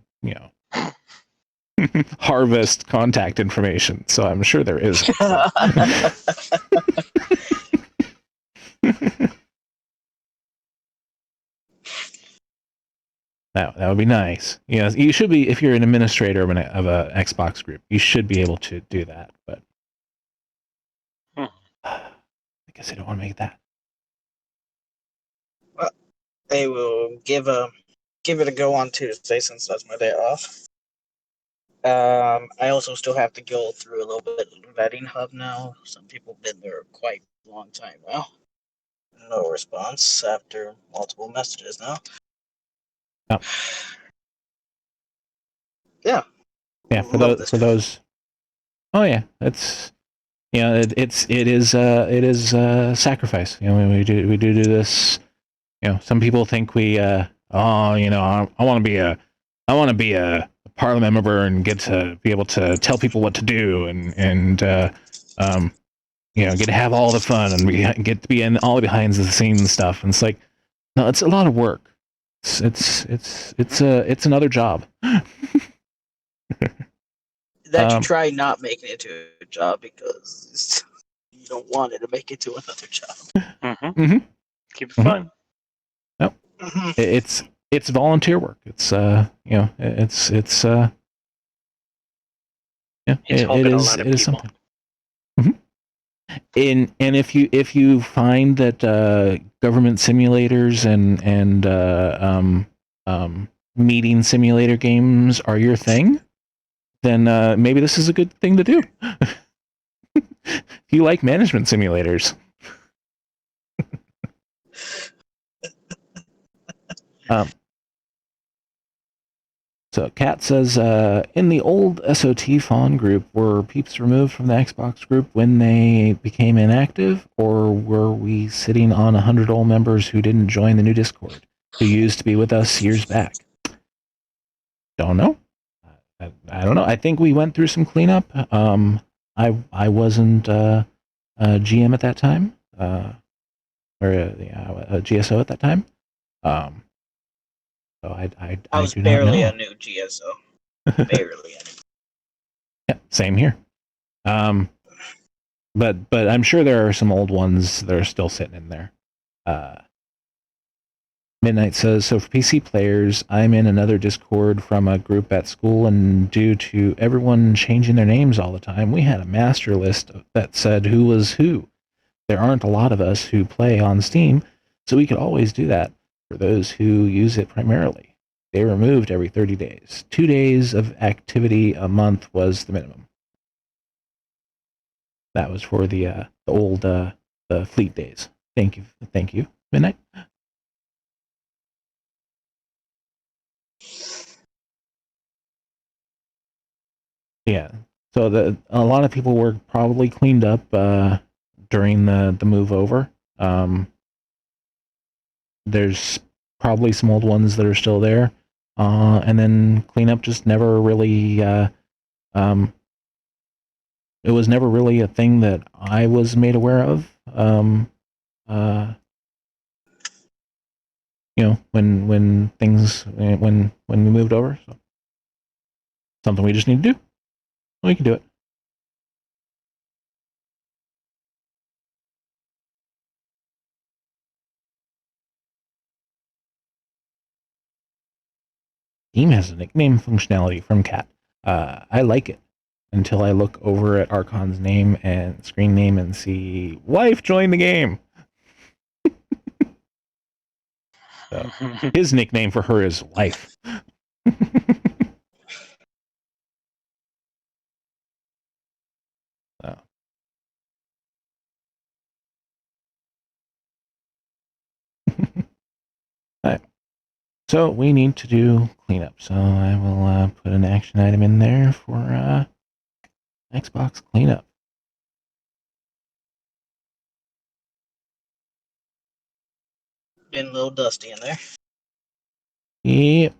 harvest contact information. So I'm sure there is. That would be nice. You should be, if you're an administrator of a Xbox group, you should be able to do that. But I guess I don't want to make that. Well, they will give it a go on Tuesday, since that's my day off. I also still have to go through a little bit of vetting hub now. Some people have been there quite a long time now. No response after multiple messages now. Oh. Yeah. Yeah, for those. Oh yeah, it's it is sacrifice. We do this. Some people think we I want to be a parliament member and get to be able to tell people what to do and get to have all the fun, and we get to be in all the behind the scenes stuff. And it's like, no, it's a lot of work. It's another job. That you try not making it to a job, because you don't want it to make it to another job. Mm-hmm. Keep it Mhm. fun. Mhm. It's volunteer work. It's it's yeah, It's it helping a is lot of it is people. something. And if you find that government simulators and meeting simulator games are your thing, then maybe this is a good thing to do. If you like management simulators. So Kat says, in the old SOT Fawn group, were peeps removed from the Xbox group when they became inactive, or were we sitting on 100 old members who didn't join the new Discord, who used to be with us years back? Don't know. I don't know. I think we went through some cleanup. I wasn't a GM at that time, or a GSO at that time. So I was do not barely know. a new GSO. Barely a new. Yeah, same here. But I'm sure there are some old ones that are still sitting in there. Midnight says, so for PC players, I'm in another Discord from a group at school, and due to everyone changing their names all the time, we had a master list that said who was who. There aren't a lot of us who play on Steam, so we could always do that for those who use it primarily. They removed every 30 days. 2 days of activity a month was the minimum. That was for the old the fleet days. Thank you, Midnight. Yeah. So a lot of people were probably cleaned up during the move over. There's probably some old ones that are still there, and then cleanup just never really. It was never really a thing that I was made aware of. When things when we moved over, so something we just need to do. We can do it. Steam has a nickname functionality from Cat. I like it until I look over at Archon's name and screen name and see wife joined the game. So his nickname for her is wife. So. Right. So we need to do cleanup. So I will put an action item in there for Xbox cleanup. Been a little dusty in there. Yep.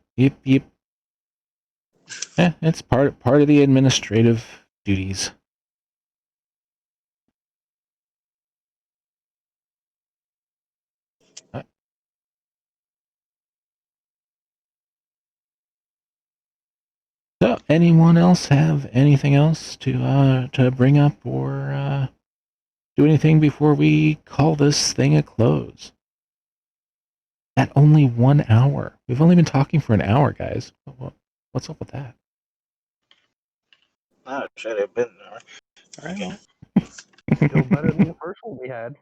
Yeah, it's part of the administrative duties. So, anyone else have anything else to bring up or do anything before we call this thing a close? At only 1 hour. We've only been talking for an hour, guys. What's up with that? Oh, should have been there. Okay. Still better than the first one we had.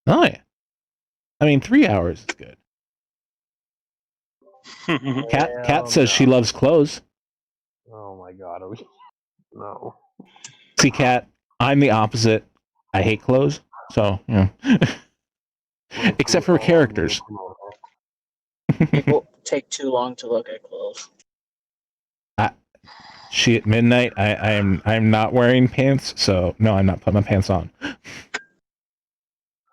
Oh yeah. I mean, 3 hours is good. Kat says she loves clothes. Oh my god, are we? No. See, Kat, I'm the opposite. I hate clothes. So, except for characters. People take too long to look at clothes. She at midnight. I'm not wearing pants, so no, I'm not putting my pants on.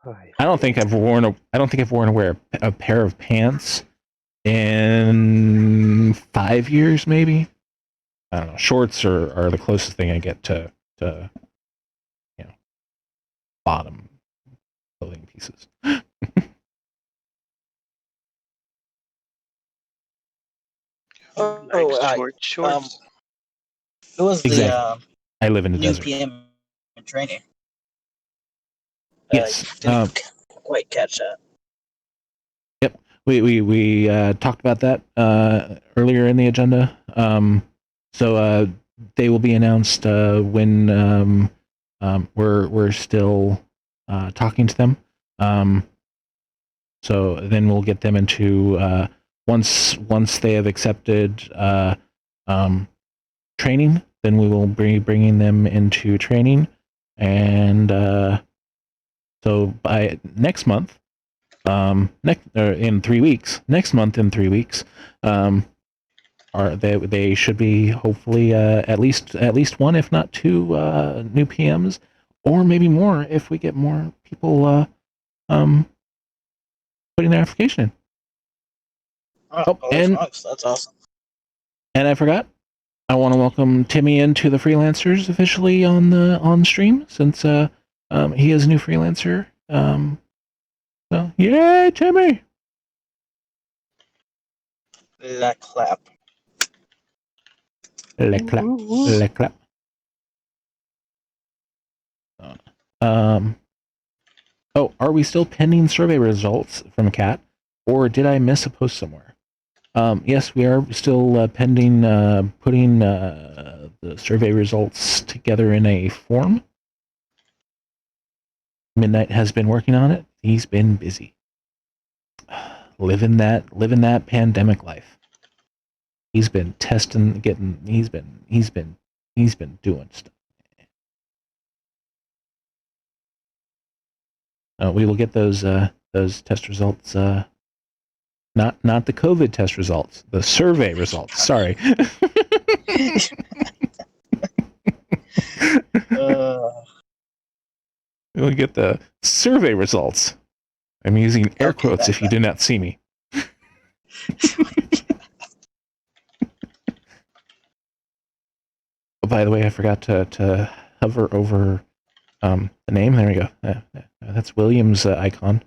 I don't think I've worn a pair of pants in 5 years, maybe. I don't know. Shorts are the closest thing I get to bottom clothing pieces. Shorts. It was Exactly. the I live in the new desert. PM in training. Yes. quite catch that. We talked about that earlier in the agenda. So they will be announced when we're still talking to them. So then we'll get them into once they have accepted training. Then we will be bringing them into training, and so by next month. In 3 weeks, next month in 3 weeks, they should be hopefully at least one, if not two, new PMs, or maybe more if we get more people putting their application in. And that's awesome. And I forgot, I want to welcome Timmy into the freelancers officially on stream, since he is a new freelancer. So, yay, Timmy! La clap. Le clap. Le clap. Oh, are we still pending survey results from Cat, or did I miss a post somewhere? Yes, we are still pending putting the survey results together in a form. Midnight has been working on it. He's been busy. Living that pandemic life. He's been testing, he's been doing stuff. We will get those test results, not the COVID test results, the survey results. Sorry. We'll get the survey results. I'm using air quotes if you do not see me. Oh, by the way, I forgot to hover over the name. There we go. That's William's icon.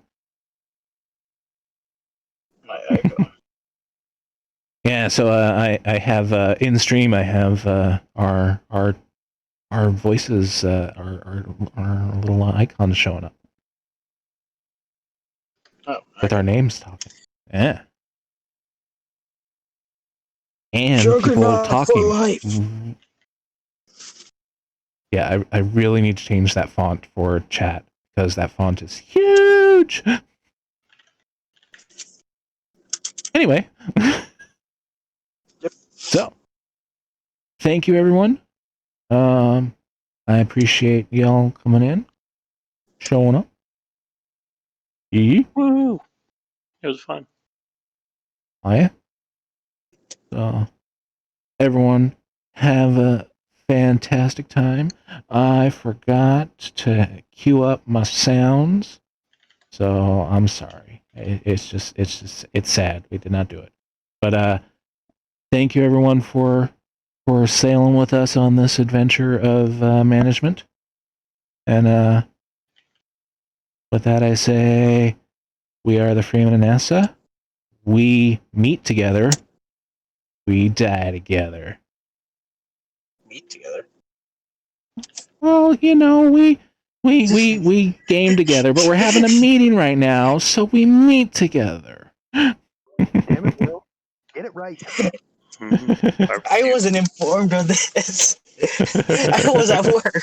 My icon. Yeah, so I have in stream. I have our voices, our little icons showing up. With our names talking. Yeah. And people talking. Yeah, I really need to change that font for chat, because that font is huge. Anyway. Yep. So, thank you, everyone. I appreciate y'all coming in, showing up. Woo! It was fun. Oh, yeah? So, everyone, have a fantastic time. I forgot to queue up my sounds, so I'm sorry. It's sad. We did not do it. But thank you, everyone, for sailing with us on this adventure of management. And with that, I say, we are the Freeman and NASA. We meet together. We die together. Meet together. Well, you know, we game together, but we're having a meeting right now, so we meet together. Damn it, Will. Get it right. I wasn't informed of this. I was at work.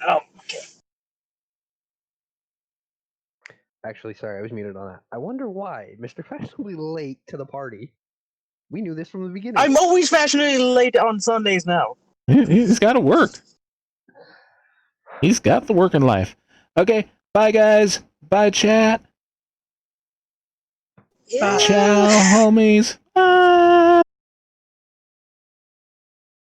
Okay. Actually, sorry, I was muted on that. I wonder why Mr. Fashionably late to the party. We knew this from the beginning. I'm always fashionably late on Sundays now. He's got to work. He's got the working life. Okay, bye, guys. Bye, chat. Yeah. Ciao, homies.